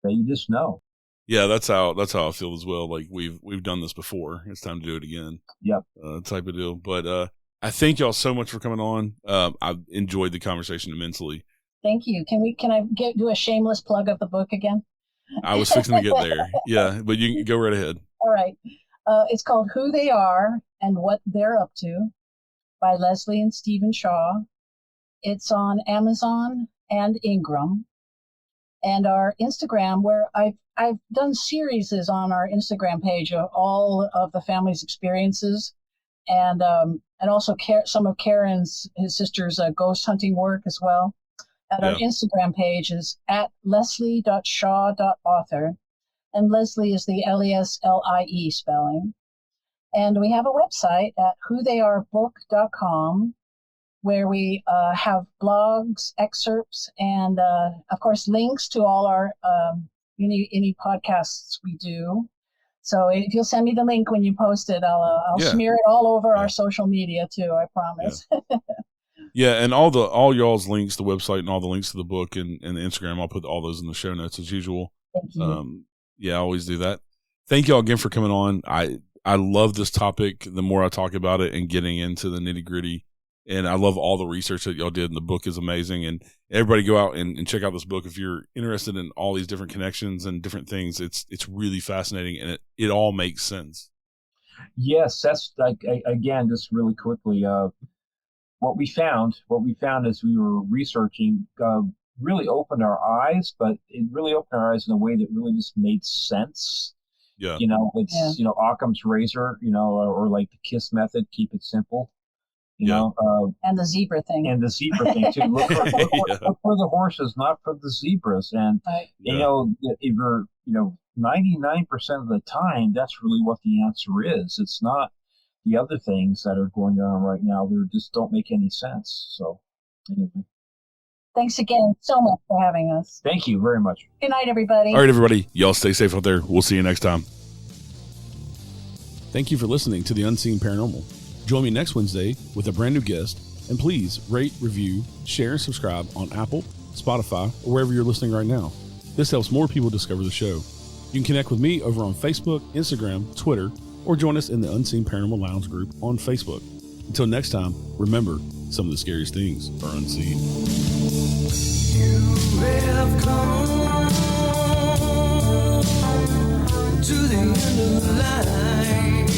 S3: that you just know.
S1: Yeah, that's how I feel as well. Like we've done this before. It's time to do it again.
S3: Yep.
S1: Type of deal. But I thank y'all so much for coming on. I've enjoyed the conversation immensely.
S2: Thank you. Can I do a shameless plug of the book again?
S1: I was fixing to get there. Yeah, but you can go right ahead.
S2: All right. It's called Who They Are and What They're Up To by Leslie and Stephen Shaw. It's on Amazon and Ingram. And our Instagram, where I've done series on our Instagram page of all of the family's experiences, and also some of his sister's ghost hunting work as well. And our Instagram page is at leslie.shaw.author, and Leslie is the Leslie spelling. And we have a website at whotheyarebook.com, where we have blogs, excerpts, and of course links to all our any podcasts we do. So if you'll send me the link when you post it, I'll smear it all over our social media too. I promise.
S1: Yeah, and all y'all's links, the website, and all the links to the book and the Instagram, I'll put all those in the show notes as usual.
S2: Thank you.
S1: I always do that. Thank y'all again for coming on. I love this topic. The more I talk about it and getting into the nitty gritty. And I love all the research that y'all did, and the book is amazing. And everybody go out and check out this book if you're interested in all these different connections and different things. It's really fascinating, and it all makes sense.
S3: Yes, that's like, again, just really quickly. What we found as we were researching really opened our eyes, but it really opened our eyes in a way that really just made sense.
S1: Yeah,
S3: it's Occam's razor, or like the KISS method, keep it simple.
S2: And the zebra thing.
S3: Too. Look for the horses, not for the zebras. And if you're 99% of the time, that's really what the answer is. It's not the other things that are going on right now. They just don't make any sense. So anyway.
S2: Thanks again so much for having us.
S3: Thank you very much.
S2: Good night, everybody.
S1: All right, everybody. Y'all stay safe out there. We'll see you next time. Thank you for listening to The Unseen Paranormal. Join me next Wednesday with a brand new guest And please rate, review, share, and subscribe on Apple, Spotify, or wherever you're listening right now. This helps more people discover the show. You can connect with me over on Facebook, Instagram, Twitter, or join us in the Unseen Paranormal Lounge group on Facebook. Until next time, remember, some of the scariest things are unseen.
S4: You have come to the end of the line.